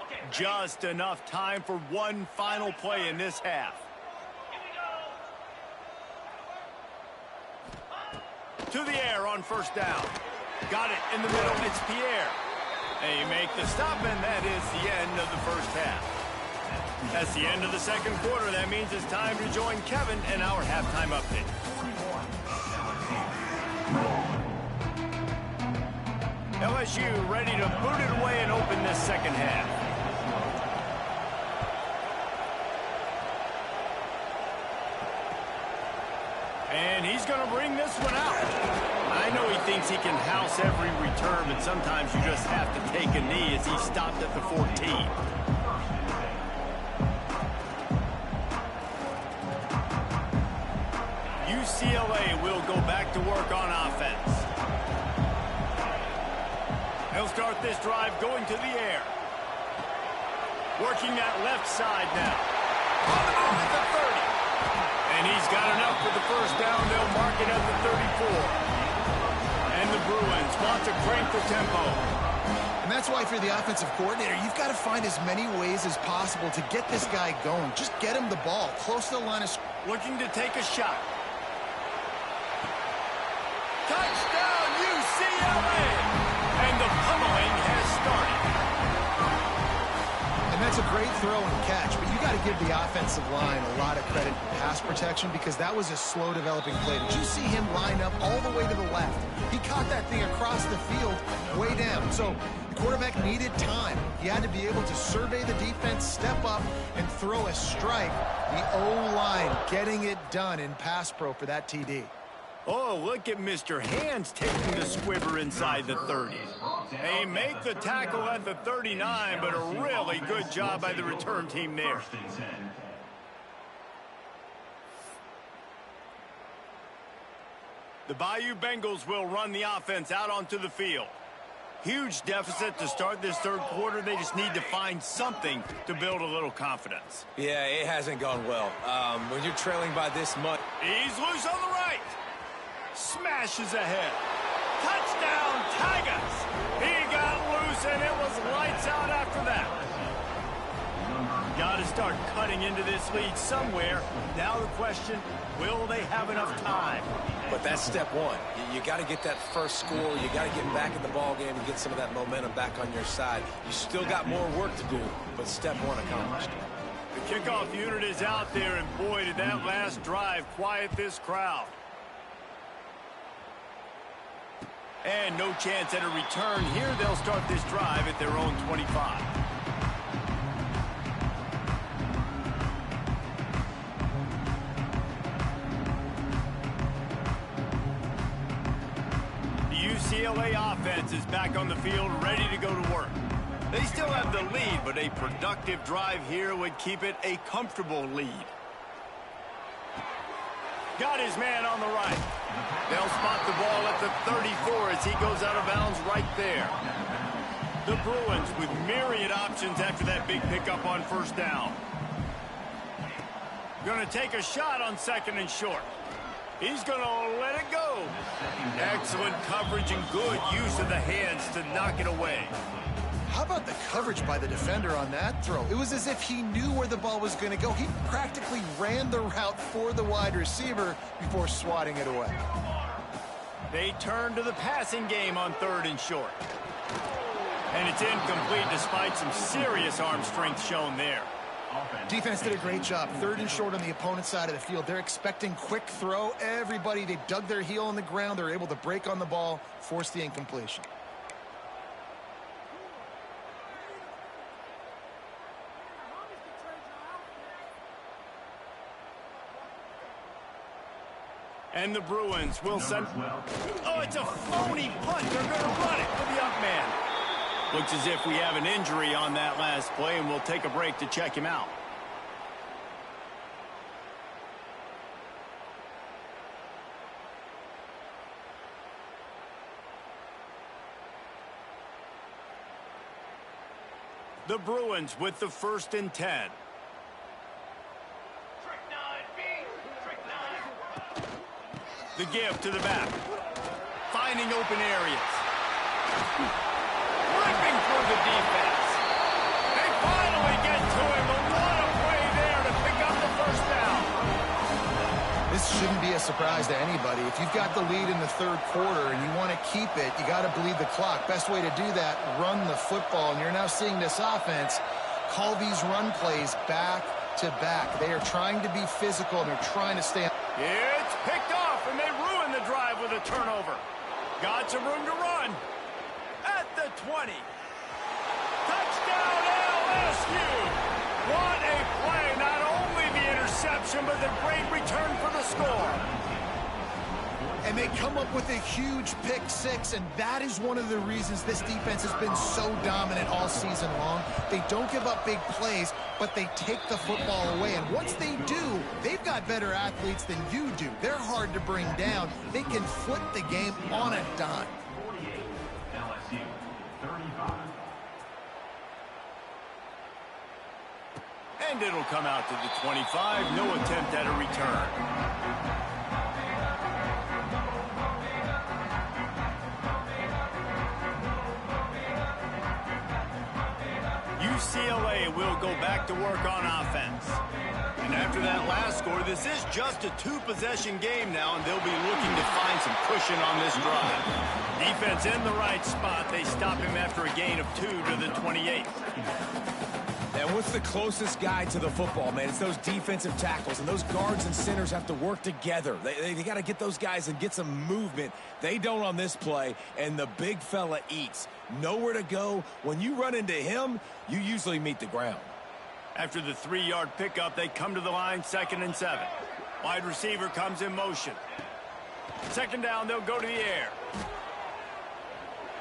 Okay,
Just enough time for one final play in this half. To the air on first down. Got it in the middle. It's Pierre. They make the stop, and that is the end of the first half. That's the end of the second quarter. That means it's time to join Kevin in our halftime update. LSU ready to boot it away and open this second half. And he's going to bring this one out. I know he thinks he can house every return, but sometimes you just have to take a knee as he stopped at the 14. UCLA will go back to work on offense. He'll start this drive going to the air. Working that left side now. On the move at the 30. And he's got enough for the first down. They'll mark it at the 34. And the Bruins want to crank the tempo.
And that's why, if you're the offensive coordinator, you've got to find as many ways as possible to get this guy going. Just get him the ball close to the line of scrimmage.
Looking to take a shot. Touchdown, UCLA! And the pummeling has started.
And that's a great throw and catch, but you got to give the offensive line a lot of credit for pass protection because that was a slow developing play. Did you see him line up all the way to the left? He caught that thing across the field way down. So the quarterback needed time. He had to be able to survey the defense, step up, and throw a strike. The O-line getting it done in pass pro for that TD.
Oh, look at Mr. Hands taking the squibber inside the 30. They make the tackle at the 39, but a really good job by the return team there. The Bayou Bengals will run the offense out onto the field. Huge deficit to start this third quarter. They just need to find something to build a little confidence.
Yeah, it hasn't gone well. When you're trailing by this much.
He's loose on the right. Smashes ahead. Touchdown, Tigers. He got loose, and it was lights out after that. Got to start cutting into this lead somewhere. Now the question, will they have enough time?
But that's step one. You got to get that first score. You got to get back in the ball game and get some of that momentum back on your side. You still got more work to do, but step one accomplished.
The kickoff unit is out there, and boy, did that last drive quiet this crowd. And no chance at a return here. They'll start this drive at their own 25. The UCLA offense is back on the field, ready to go to work. They still have the lead, but a productive drive here would keep it a comfortable lead. Got his man on the right. They'll spot the ball at the 34 as he goes out of bounds right there. The Bruins with myriad options after that big pickup on first down. Going to take a shot on second and short. He's going to let it go. Excellent coverage and good use of the hands to knock it away.
How about the coverage by the defender on that throw? It was as if he knew where the ball was going to go. He practically ran the route for the wide receiver before swatting it away.
They turn to the passing game on third and short. And it's incomplete despite some serious arm strength shown there.
Defense did a great job. Third and short on the opponent's side of the field. They're expecting quick throw. Everybody, they dug their heel on the ground. They're able to break on the ball, force the incompletion.
And the Bruins will send... Oh, it's a phony punt. They're going to run it for the up man. Looks as if we have an injury on that last play, and we'll take a break to check him out. The Bruins with the 1st and 10. The give to the back. Finding open areas. Ripping through the defense. They
This shouldn't be a surprise to anybody. If you've got the lead in the third quarter and you want to keep it, you got to bleed the clock. Best way to do that, run the football. And you're now seeing this offense call these run plays back to back. They are trying to be physical, and they're trying to stay.
It's picked off, and they ruin the drive with a turnover. Got some room to run. At the 20. Touchdown, LSU. What a play. Not only the interception, but the great return for the score.
And they come up with a huge pick six, and that is one of the reasons this defense has been so dominant all season long. They don't give up big plays, but they take the football away. And once they do, they've got better athletes than you do. They're hard to bring down. They can flip the game on a dime.
48, LSU, 35.
And it'll come out to the 25. No attempt at a return. UCLA will go back to work on offense. And after that last score, this is just a two-possession game now, and they'll be looking to find some cushion on this drive. Defense in the right spot. They stop him after a gain of 2 to the 28.
And what's the closest guy to the football, man? It's those defensive tackles, and those guards and centers have to work together. They got to get those guys and get some movement. They don't on this play, and the big fella eats. Nowhere to go. When you run into him, you usually meet the ground.
After the 3-yard pickup, they come to the line, 2nd and 7. Wide receiver comes in motion. 2nd down, they'll go to the air.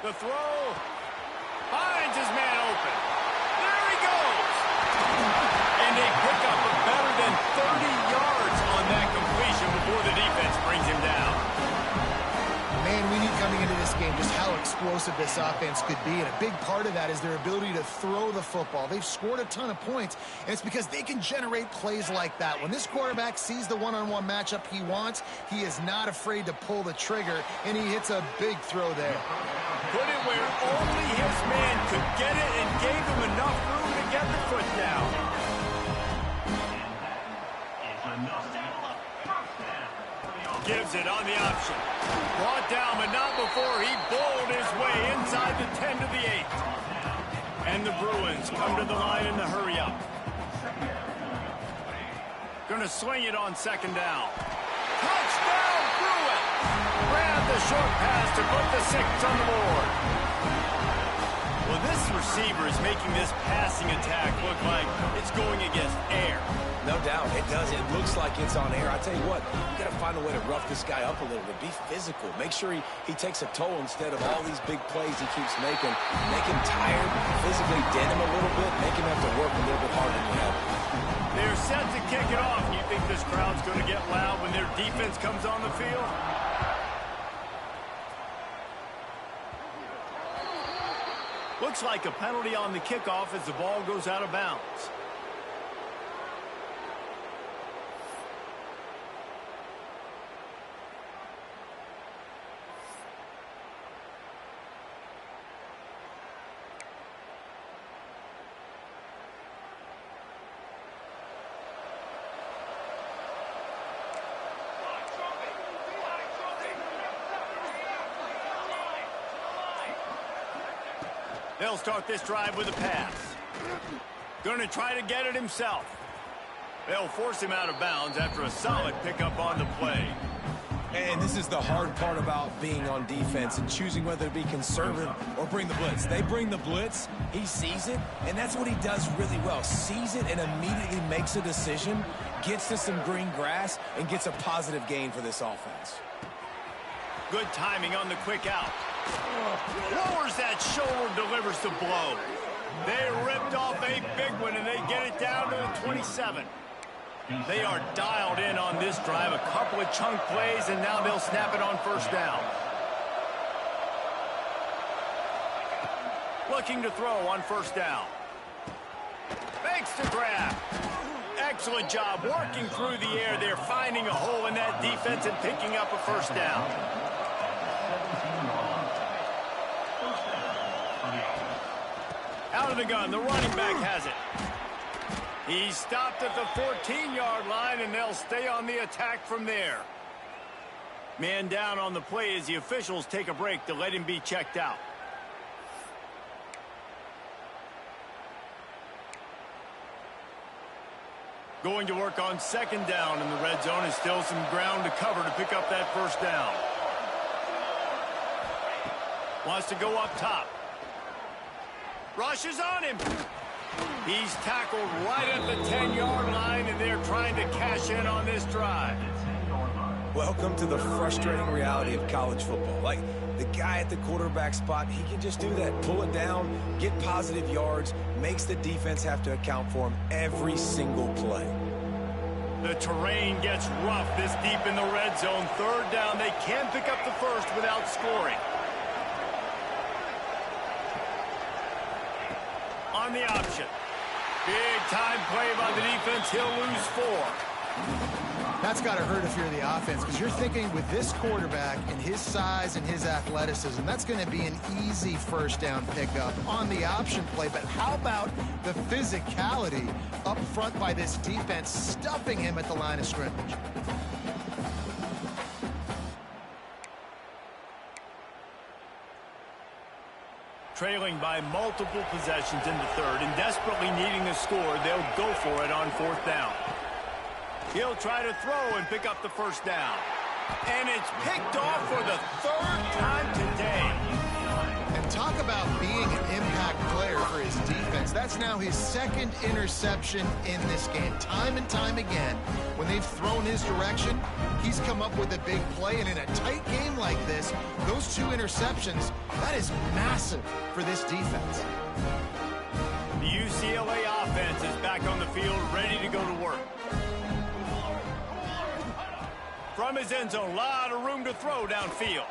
The throw finds his man open. There he goes. And they pick up a better than 30 yards on that completion before the defense brings him down.
Man, we knew coming into this game just how explosive this offense could be, and a big part of that is their ability to throw the football. They've scored a ton of points, and it's because they can generate plays like that. When this quarterback sees the one-on-one matchup he wants, he is not afraid to pull the trigger, and he hits a big throw there.
Put it where only his man could get it and gave him enough room to get the foot down. Gives it on the option. Brought down, but not before he bowled his way inside the 10 to the 8. And the Bruins come to the line in the hurry-up. Going to swing it on 2nd down. Touchdown, Bruins! Grab the short pass to put the 6 on the board. Well, this receiver is making this passing attack look like it's going against air.
No doubt, it does. It looks like it's on air. I tell you what, you got to find a way to rough this guy up a little bit. Be physical. Make sure he takes a toll instead of all these big plays he keeps making. Make him tired, physically dent him a little bit, make him have to work a little bit harder than you have.
They're set to kick it off. You think this crowd's going to get loud when their defense comes on the field? Looks like a penalty on the kickoff as the ball goes out of bounds. They'll start this drive with a pass. Going to try to get it himself. They'll force him out of bounds after a solid pickup on the play.
And this is the hard part about being on defense and choosing whether to be conservative or bring the blitz. They bring the blitz, he sees it, and that's what he does really well. Sees it and immediately makes a decision, gets to some green grass, and gets a positive gain for this offense.
Good timing on the quick out. Lowers that shoulder, delivers the blow. They ripped off a big one, and they get it down to the 27. They are dialed in on this drive. A couple of chunk plays, and now they'll snap it on 1st down. Looking to throw on 1st down. Makes the grab. Excellent job working through the air. They're finding a hole in that defense and picking up a 1st down. Out of the gun, the running back has it. He stopped at the 14-yard line, and they'll stay on the attack from there. Man down on the play as the officials take a break to let him be checked out. Going to work on second down in the red zone, and still some ground to cover to pick up that first down. Wants to go up top. Rushes on him. He's tackled right at the 10-yard line, and they're trying to cash in on this drive.
Welcome to the frustrating reality of college football. Like, the guy at the quarterback spot, he can just do that. Pull it down, get positive yards, makes the defense have to account for him every single play.
The terrain gets rough this deep in the red zone. Third down, they can pick up the first without scoring. On the option. Big time play by the defense. He'll lose 4.
That's got to hurt if you're the offense, because you're thinking with this quarterback and his size and his athleticism, that's going to be an easy first down pickup on the option play. But how about the physicality up front by this defense, stuffing him at the line of scrimmage?
Trailing by multiple possessions in the third and desperately needing the score, they'll go for it on fourth down. He'll try to throw and pick up the first down. And it's picked off for the third time today.
And talk about being an impact player for his defense. That's now his second interception in this game. Time and time again, when they've thrown his direction, he's come up with a big play. And in a tight game like this, those 2 interceptions, that is massive for this defense.
The UCLA offense is back on the field, ready to go to work. From his end zone, a lot of room to throw downfield.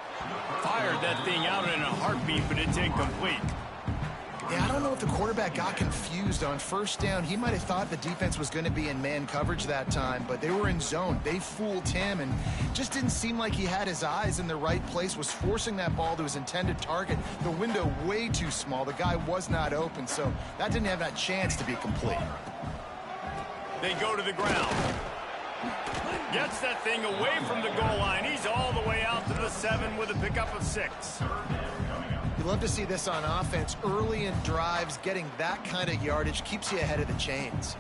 Fired that thing out in a heartbeat, but it's incomplete.
Yeah, I don't know if the quarterback got confused on first down. He might have thought the defense was going to be in man coverage that time, but they were in zone. They fooled him and just didn't seem like he had his eyes in the right place, was forcing that ball to his intended target. The window way too small. The guy was not open, so that didn't have that chance to be complete.
They go to the ground. Gets that thing away from the goal line. He's all the way out to the 7 with a pickup of 6.
You love to see this on offense. Early in drives, getting that kind of yardage keeps you ahead of the chains.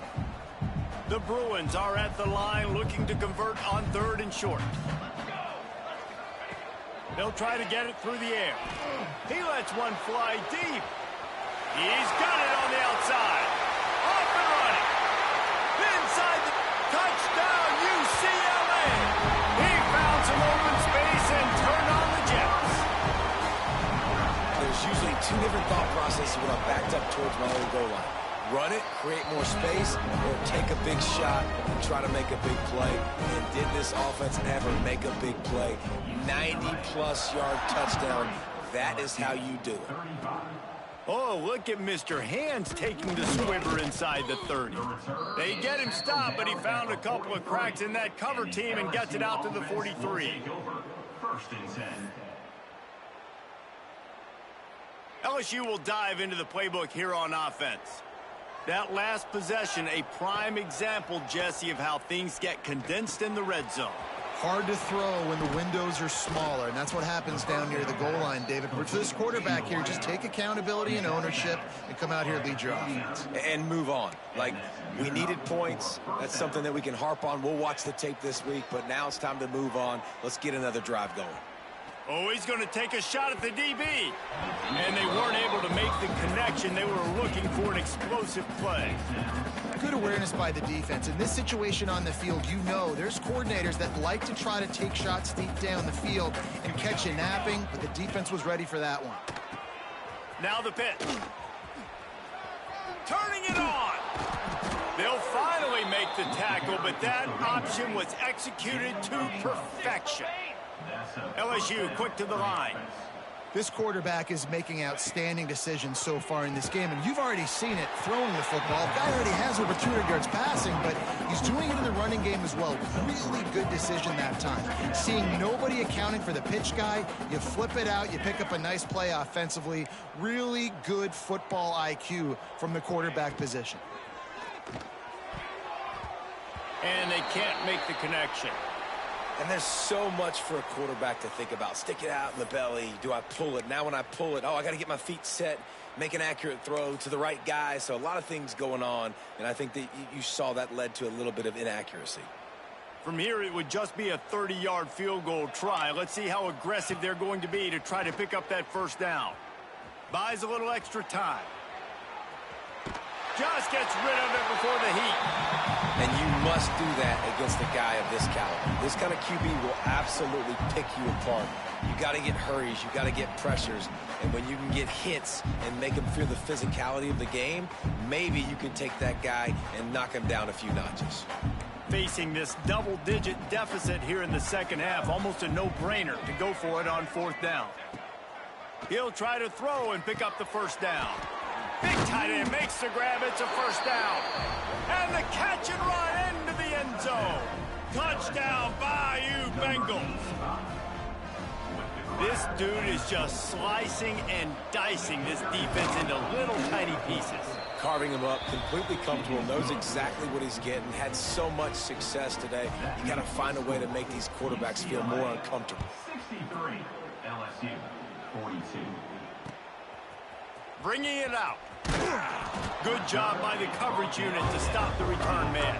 The Bruins are at the line looking to convert on third and short. They'll try to get it through the air. He lets one fly deep. He's got it on the outside. Off and running. Inside the touchdown, UCLA. He found some open space and turned on the Jets.
There's usually 2 different thought processes when I'm backed up towards my own goal line. Run it, create more space, or take a big shot and try to make a big play. And did this offense ever make a big play? 90-plus yard touchdown. That is how you do it.
Oh, look at Mr. Hands taking the squibber inside the 30. They get him stopped, but he found a couple of cracks in that cover team and gets it out to the 43.
First and 10.
LSU will dive into the playbook here on offense. That last possession, a prime example, Jesse, of how things get condensed in the red zone.
Hard to throw when the windows are smaller, and that's what happens down near the goal line, David. But for this quarterback here, just take accountability and ownership and come out here and lead your offense.
And move on. Like, we needed points. That's something that we can harp on. We'll watch the tape this week, but now it's time to move on. Let's get another drive going.
Oh, he's going to take a shot at the DB. And they weren't able to make the connection. They were looking for an explosive play.
Good awareness by the defense. In this situation on the field, you know there's coordinators that like to try to take shots deep down the field and catch you napping, but the defense was ready for that one.
Now the pitch. Turning it on. They'll finally make the tackle, but that option was executed to perfection. LSU quick to the line.
This quarterback is making outstanding decisions so far in this game, and you've already seen it throwing the football. The guy already has over 200 yards passing, but he's doing it in the running game as well. Really good decision that time. Seeing nobody accounting for the pitch guy, you flip it out, you pick up a nice play offensively. Really good football IQ from the quarterback position.
And they can't make the connection.
And there's so much for a quarterback to think about. Stick it out in the belly. Do I pull it? Now when I pull it, oh, I got to get my feet set, make an accurate throw to the right guy. So a lot of things going on, and I think that you saw that led to a little bit of inaccuracy.
From here, it would just be a 30-yard field goal try. Let's see how aggressive they're going to be to try to pick up that first down. Buys a little extra time. Just gets rid of it before the heat.
And you must do that against a guy of this caliber. This kind of QB will absolutely pick you apart. You got to get hurries. You got to get pressures. And when you can get hits and make him feel the physicality of the game, maybe you can take that guy and knock him down a few notches.
Facing this double-digit deficit here in the second half, almost a no-brainer to go for it on fourth down. He'll try to throw and pick up the first down. Big tight end makes the grab. It's a first down. And the catch and run into the end zone. Touchdown, Bayou Bengals. This dude is just slicing and dicing this defense into little tiny pieces.
Carving him up, completely comfortable, knows exactly what he's getting, had so much success today. You got to find a way to make these quarterbacks feel more uncomfortable.
63, LSU, 42.
Bringing it out. Good job by the coverage unit to stop the return man.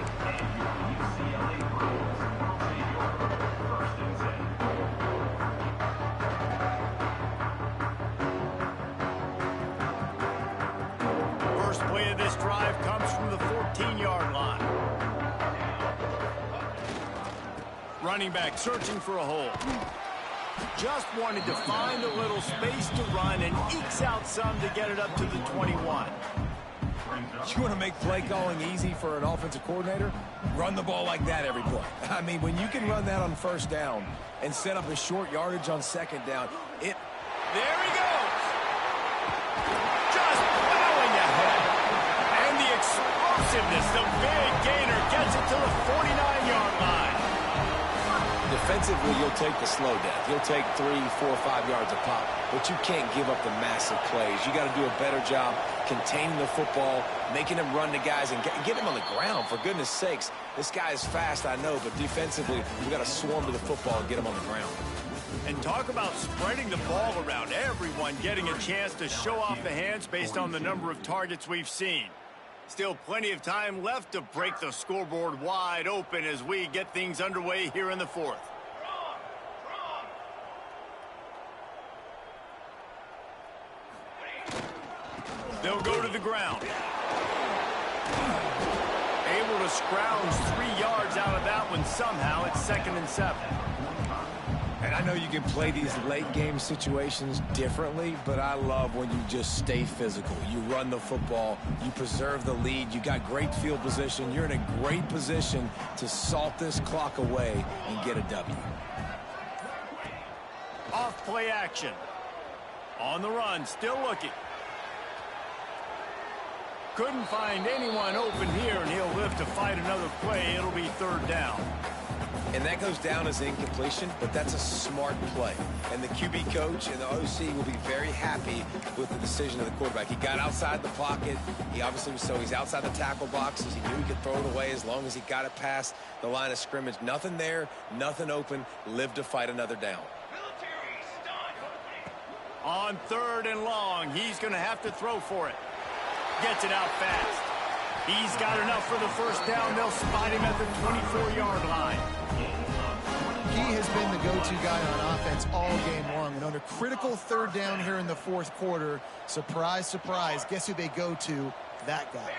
First play of this drive comes from the 14-yard line. Running back searching for a hole. Just wanted to find a little space to run and ekes out some to get it up to the 21.
You want to make play calling easy for an offensive coordinator? Run the ball like that every play. I mean, when you can run that on first down and set up a short yardage on second down,
There he goes! Just plowing ahead. And the explosiveness, the big gainer gets it to the 49-yard line.
defensively, you'll take the slow death. You'll take 3, 4, 5 yards a pop, but you can't give up the massive plays. You got to do a better job containing the football, making them run to guys, and get him on the ground, for goodness sakes. This guy is fast, I know, but defensively, we got to swarm to the football and get him on the ground.
And talk about spreading the ball around. Everyone getting a chance to show off the hands based on the number of targets we've seen. Still plenty of time left to break the scoreboard wide open as we get things underway here in the fourth. They'll go to the ground. Able to scrounge 3 yards out of that one somehow. It's 2nd and 7.
And I know you can play these late-game situations differently, but I love when you just stay physical. You run the football, you preserve the lead, you got great field position, you're in a great position to salt this clock away and get a W.
Off play action. On the run, still looking. Couldn't find anyone open here, and he'll live to fight another play. It'll be 3rd down.
And that goes down as incompletion, but that's a smart play. And the QB coach and the OC will be very happy with the decision of the quarterback. He got outside the pocket. He obviously was, so he's outside the tackle boxes. He knew he could throw it away as long as he got it past the line of scrimmage. Nothing there, nothing open. Live to fight another down.
On 3rd and long, he's going to have to throw for it. Gets it out fast. He's got enough for the 1st down. They'll spot him at the 24-yard line.
He has been the go-to guy on offense all game long. And on a critical 3rd down here in the 4th quarter, surprise, surprise, guess who they go to? That guy.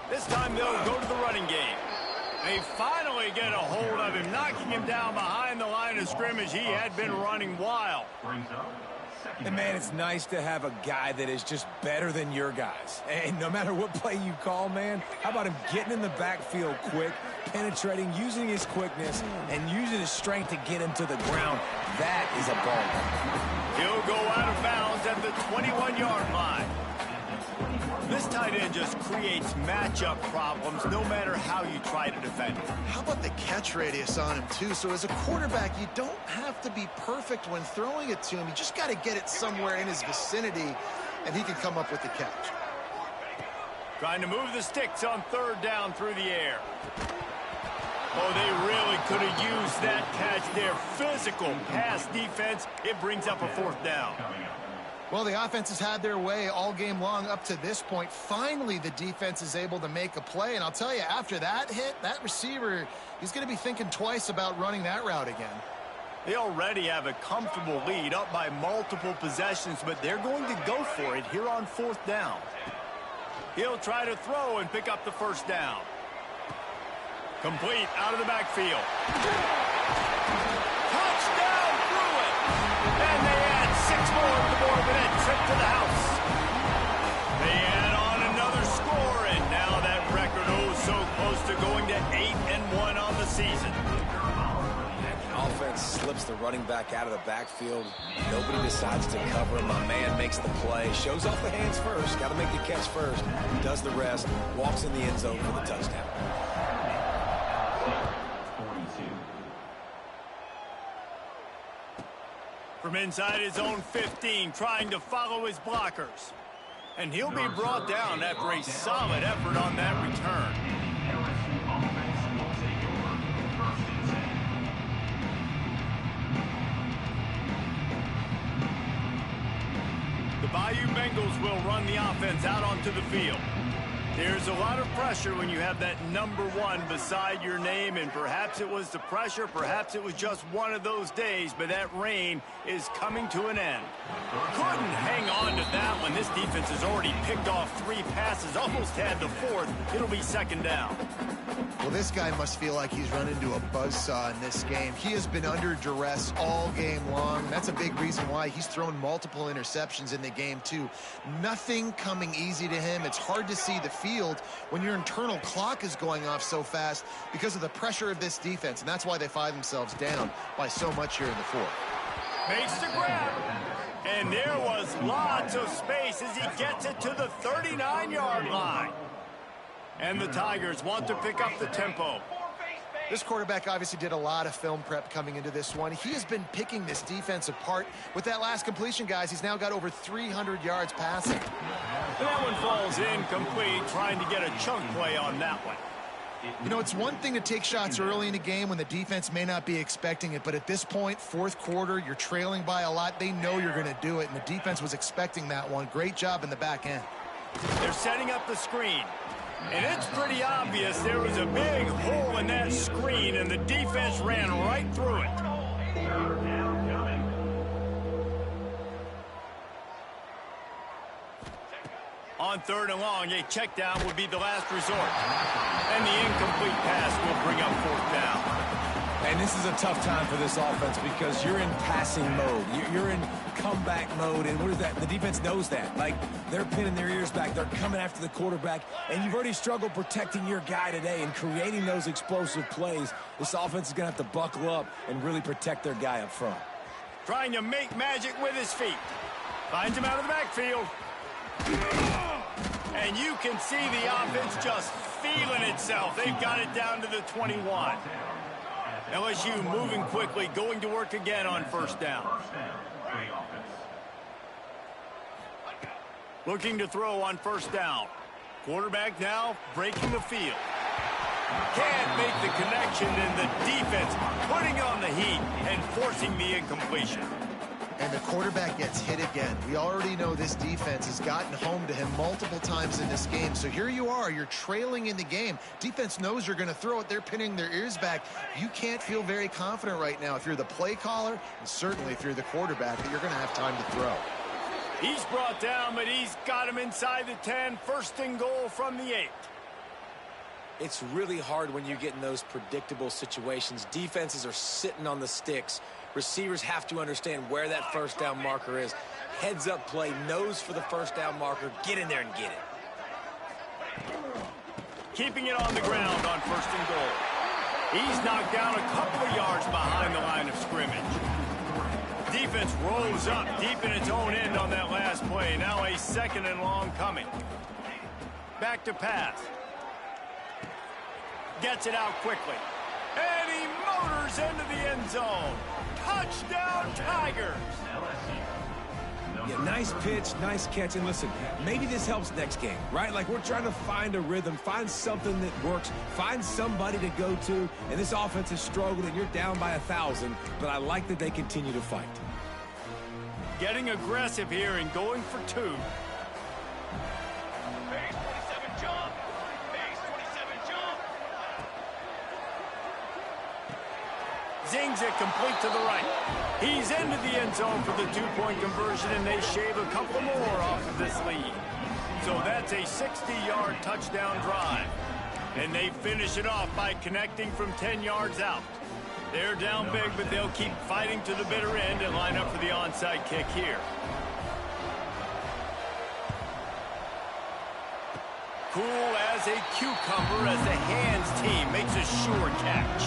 This time they'll go to the running game. They finally get a hold of him, knocking him down behind the line of scrimmage. He had been running wild.
And, man, it's nice to have a guy that is just better than your guys. And no matter what play you call, man, how about him getting in the backfield quick, penetrating, using his quickness, and using his strength to get him to the ground. That is a ball.
He'll go out of bounds at the 21-yard line. This tight end just creates matchup problems no matter how you try to defend it.
How about the catch radius on him, too? So as a quarterback, you don't have to be perfect when throwing it to him. You just got to get it somewhere in his vicinity, and he can come up with the catch.
Trying to move the sticks on third down through the air. Oh, they really could have used that catch there. Physical pass defense. It brings up a fourth down.
Well, the offense has had their way all game long up to this point. Finally, the defense is able to make a play. And I'll tell you, after that hit, that receiver, he's going to be thinking twice about running that route again.
They already have a comfortable lead, up by multiple possessions, but they're going to go for it here on fourth down. He'll try to throw and pick up the first down. Complete out of the backfield. Touchdown, through it. And they add 6 more to the board with that trip to the house. They add on another score, and now that record so close to going to 8-1 on the season.
Offense slips the running back out of the backfield. Nobody decides to cover him. My man makes the play. Shows off the hands first. Got to make the catch first. Does the rest. Walks in the end zone for the touchdown.
From inside his own 15, trying to follow his blockers. And he'll be brought down after a solid effort on that return. The Bayou Bengals will run the offense out onto the field. There's a lot of pressure when you have that number 1 beside your name, and perhaps it was the pressure, perhaps it was just one of those days, but that reign is coming to an end. Couldn't hang on to that one. This defense has already picked off 3 passes, almost had the 4th. It'll be second down.
Well, this guy must feel like he's run into a buzzsaw in this game. He has been under duress all game long. That's a big reason why he's thrown multiple interceptions in the game, too. Nothing coming easy to him. It's hard to see the field when your internal clock is going off so fast because of the pressure of this defense, and that's why they find themselves down by so much here in the 4th.
Makes the grab. And there was lots of space as he gets it to the 39-yard line. And the Tigers want to pick up the tempo.
This quarterback obviously did a lot of film prep coming into this one. He has been picking this defense apart. With that last completion, guys, he's now got over 300 yards passing.
And that one falls incomplete, trying to get a chunk play on that one.
You know, it's one thing to take shots early in the game when the defense may not be expecting it, but at this point, 4th quarter, you're trailing by a lot. They know you're going to do it, and the defense was expecting that one. Great job in the back end.
They're setting up the screen. And it's pretty obvious there was a big hole in that screen, and the defense ran right through it. On 3rd and long, a check down would be the last resort. And the incomplete pass will bring up 4th down.
And this is a tough time for this offense because you're in passing mode. You're in comeback mode, and what is that? The defense knows that. Like, they're pinning their ears back. They're coming after the quarterback, and you've already struggled protecting your guy today and creating those explosive plays. This offense is going to have to buckle up and really protect their guy up front.
Trying to make magic with his feet. Finds him out of the backfield. And you can see the offense just feeling itself. They've got it down to the 21. LSU moving quickly, going to work again on 1st down. Looking to throw on 1st down. Quarterback now breaking the field. Can't make the connection, and the defense putting on the heat and forcing the incompletion.
And the quarterback gets hit again. We already know this defense has gotten home to him multiple times in this game. So here you are, you're trailing in the game. Defense knows you're going to throw it. They're pinning their ears back. You can't feel very confident right now if you're the play caller, and certainly if you're the quarterback, that you're going to have time to throw.
He's brought down, but he's got him inside the 10. 1st and goal from the 8.
It's really hard when you get in those predictable situations. Defenses are sitting on the sticks. Receivers have to understand where that 1st down marker is. Heads up play, nose for the 1st down marker. Get in there and get it.
Keeping it on the ground on 1st and goal. He's knocked down a couple of yards behind the line of scrimmage. Defense rolls up deep in its own end on that last play. Now a 2nd and long coming. Back to pass. Gets it out quickly. And he motors into the end zone. Touchdown, Tigers.
Yeah, nice pitch, nice catch. And listen, maybe this helps next game, right? Like we're trying to find a rhythm, find something that works, find somebody to go to. And this offense is struggling, and you're down by 1,000. But I like that they continue to fight.
Getting aggressive here and going for 2.
Base 27 jump. Base 27 jump.
Zings it complete to the right. He's into the end zone for the 2-point conversion, and they shave a couple more off of this lead. So that's a 60-yard touchdown drive. And they finish it off by connecting from 10 yards out. They're down big, but they'll keep fighting to the bitter end and line up for the onside kick here. Cool as a cucumber as the hands team makes a sure catch.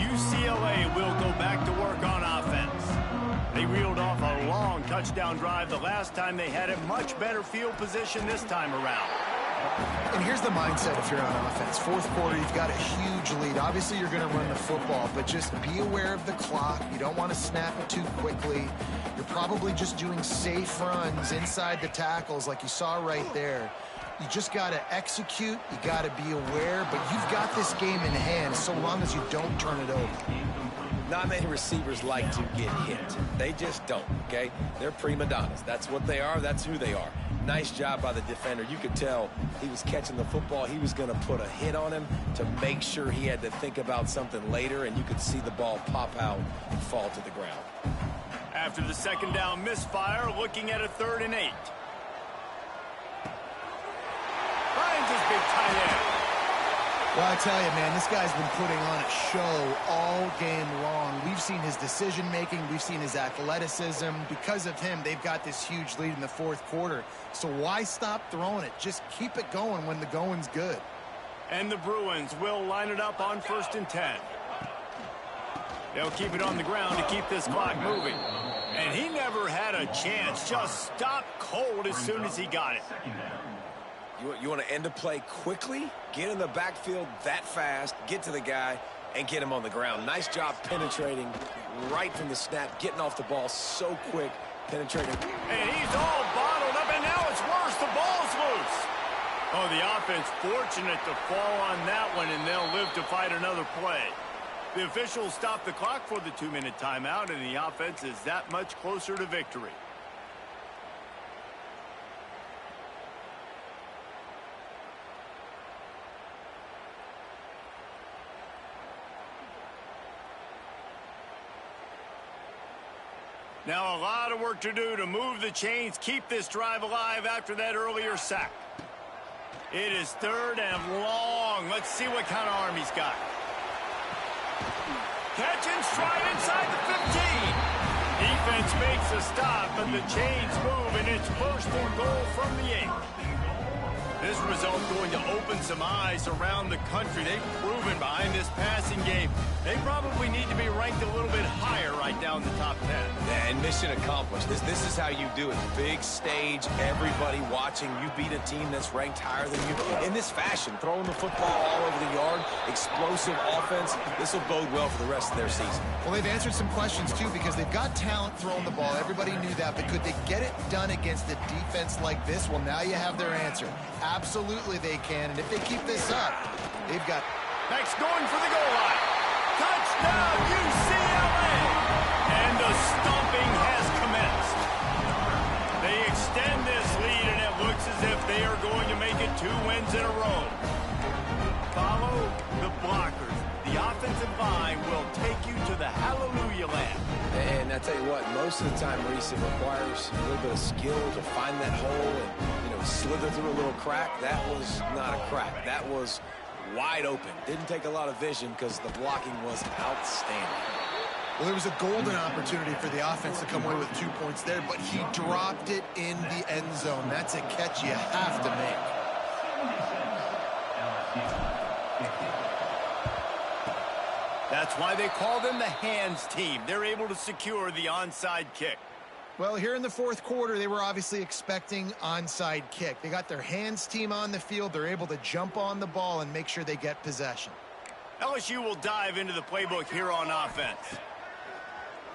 UCLA will go back to work on offense. They reeled off a long touchdown drive the last time they had it. Much better field position this time around.
And here's the mindset if you're on offense. Fourth quarter, you've got a huge lead. Obviously, you're going to run the football, but just be aware of the clock. You don't want to snap it too quickly. You're probably just doing safe runs inside the tackles like you saw right there. You just got to execute. You got to be aware, but you've got this game in hand so long as you don't turn it over.
Not many receivers like to get hit. They just don't, okay? They're prima donnas. That's what they are. That's who they are. Nice job by the defender. You could tell he was catching the football. He was going to put a hit on him to make sure he had to think about something later, and you could see the ball pop out and fall to the ground.
After the second down misfire, looking at a 3rd and 8. Finds his big tight end.
Well, I tell you, man, this guy's been putting on a show all game long. We've seen his decision-making. We've seen his athleticism. Because of him, they've got this huge lead in the fourth quarter. So why stop throwing it? Just keep it going when the going's good.
And the Bruins will line it up on 1st and 10. They'll keep it on the ground to keep this clock moving. And he never had a chance. Just stopped cold as soon as he got it.
You want to end a play quickly, get in the backfield that fast, get to the guy, and get him on the ground. Nice job penetrating right from the snap, getting off the ball so quick, penetrating.
And he's all bottled up, and now it's worse. The ball's loose. Oh, the offense fortunate to fall on that one, and they'll live to fight another play. The officials stop the clock for the 2-minute timeout, and the offense is that much closer to victory. Now a lot of work to do to move the chains, keep this drive alive after that earlier sack. It is 3rd and long. Let's see what kind of arm he's got. Catch and stride inside the 15. Defense makes a stop, but the chains move, and it's 1st and goal from the 8. This result going to open some eyes around the country. They've proven behind this passing game they probably need to be ranked a little bit higher right down the top 10.
And mission accomplished. This is how you do it. Big stage, everybody watching. You beat a team that's ranked higher than you. In this fashion, throwing the football all over the yard, explosive offense, this will bode well for the rest of their season.
Well, they've answered some questions, too, because they've got talent throwing the ball. Everybody knew that, but could they get it done against a defense like this? Well, now you have their answer. Absolutely they can, and if they keep this up, they've got...
Next going for the goal line. Touchdown, UCLA! And the stomping has commenced. They extend this lead, and it looks as if they are going to make it 2 wins in a row. Follow the blockers. The offensive line will take you to the hallelujah land.
And I tell you what, most of the time, Reese, it requires a little bit of skill to find that hole and, slither through a little crack. That was not a crack. That was wide open. Didn't take a lot of vision because the blocking was outstanding.
Well, there was a golden opportunity for the offense to come away with 2 points there, but he dropped it in the end zone. That's a catch you have to make.
That's why they call them the hands team. They're able to secure the onside kick.
Well, here in the fourth quarter, they were obviously expecting onside kick. They got their hands team on the field. They're able to jump on the ball and make sure they get possession.
LSU will dive into the playbook here on offense.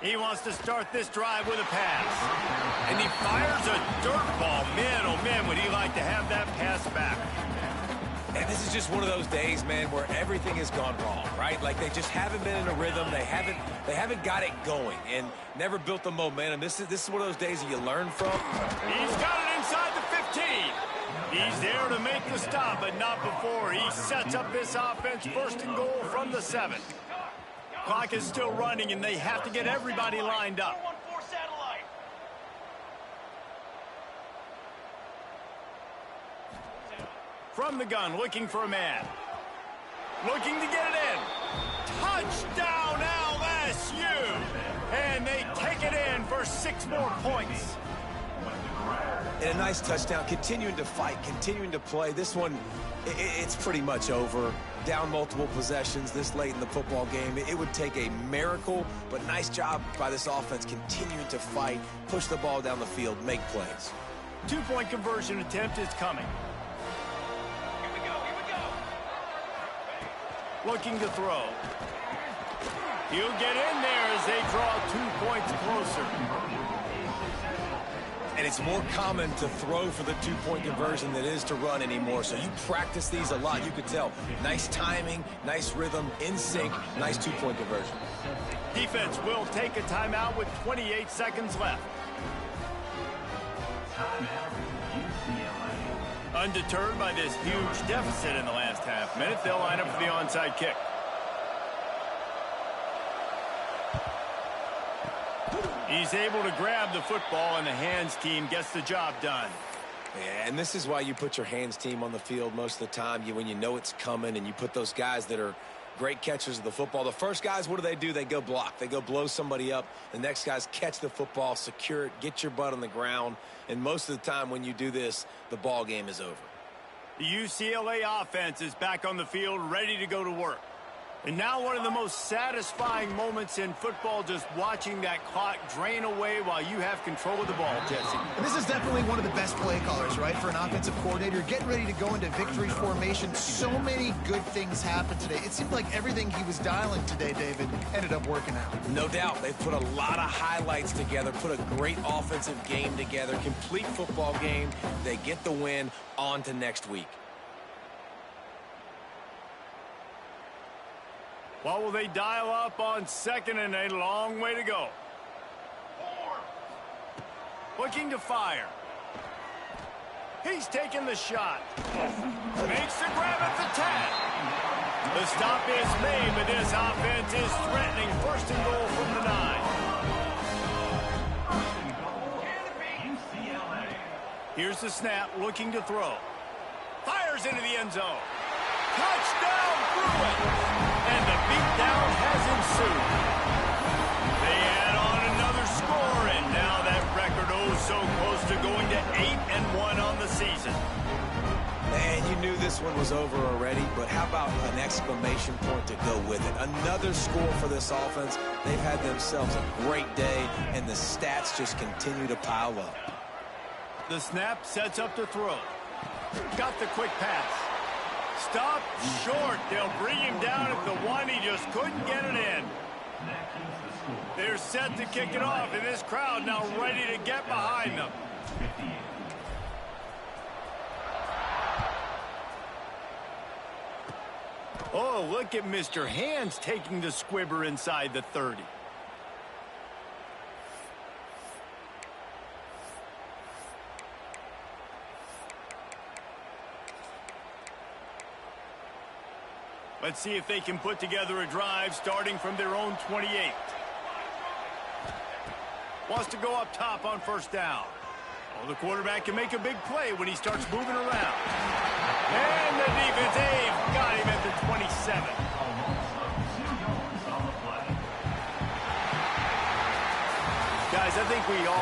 He wants to start this drive with a pass. And he fires a dirt ball. Man, oh man, would he like to have that pass back.
And this is just one of those days, man, where everything has gone wrong, right? Like they just haven't been in a rhythm. They haven't got it going and never built the momentum. This is one of those days that you learn from.
He's got it inside the 15. He's there to make the stop, but not before. He sets up this offense first and goal from the 7. Clock is still running, and they have to get everybody lined up. From the gun, looking for a man. Looking to get it in. Touchdown, LSU! And they take it in for 6 more points.
And a nice touchdown, continuing to fight, continuing to play. This one, it's pretty much over. Down multiple possessions this late in the football game. It would take a miracle, but nice job by this offense continuing to fight, push the ball down the field, make plays.
2-point conversion attempt is coming. Looking to throw. He'll get in there as they draw 2 points closer.
And it's more common to throw for the 2-point conversion than it is to run anymore. So you practice these a lot. You could tell. Nice timing, nice rhythm, in sync, nice 2-point conversion.
Defense will take a timeout with 28 seconds left. Undeterred by this huge deficit in the last half minute, they'll line up for the onside kick. He's able to grab the football, and the hands team gets the job done.
Yeah, and this is why you put your hands team on the field most of the time. When you know it's coming, and you put those guys that are great catchers of the football. The first guys, what do? They go block. They go blow somebody up. The next guys catch the football, secure it, get your butt on the ground. And most of the time when you do this, the ball game is over.
The UCLA offense is back on the field, ready to go to work. And now one of the most satisfying moments in football, just watching that clock drain away while you have control of the ball, Jesse.
And this is definitely one of the best play callers, right, for an offensive coordinator. Getting ready to go into victory formation. So many good things happened today. It seemed like everything he was dialing today, David, ended up working out.
No doubt. They've put a lot of highlights together, put a great offensive game together, complete football game. They get the win. On to next week.
What will they dial up on second and a long way to go? Looking to fire. He's taking the shot. Makes the grab at the 10. The stop is made, but this offense is threatening first and goal from the 9. Here's the snap, looking to throw. Fires into the end zone. Touchdown, Bruins! And the beatdown has ensued. They add on another score, and now that record so close to going to 8-1 on the season.
And you knew this one was over already, but how about an exclamation point to go with it? Another score for this offense. They've had themselves a great day, and the stats just continue to pile up.
The snap sets up to throw. Got the quick pass. Stop short. They'll bring him down at the 1. He just couldn't get it in. They're set to kick it off, and this crowd now ready to get behind them. Oh, look at Mr. Hands taking the squibber inside the 30. Let's see if they can put together a drive starting from their own 28. Wants to go up top on first down. Oh, the quarterback can make a big play when he starts moving around. And the defense, they've got him at the 27. Guys, I think we all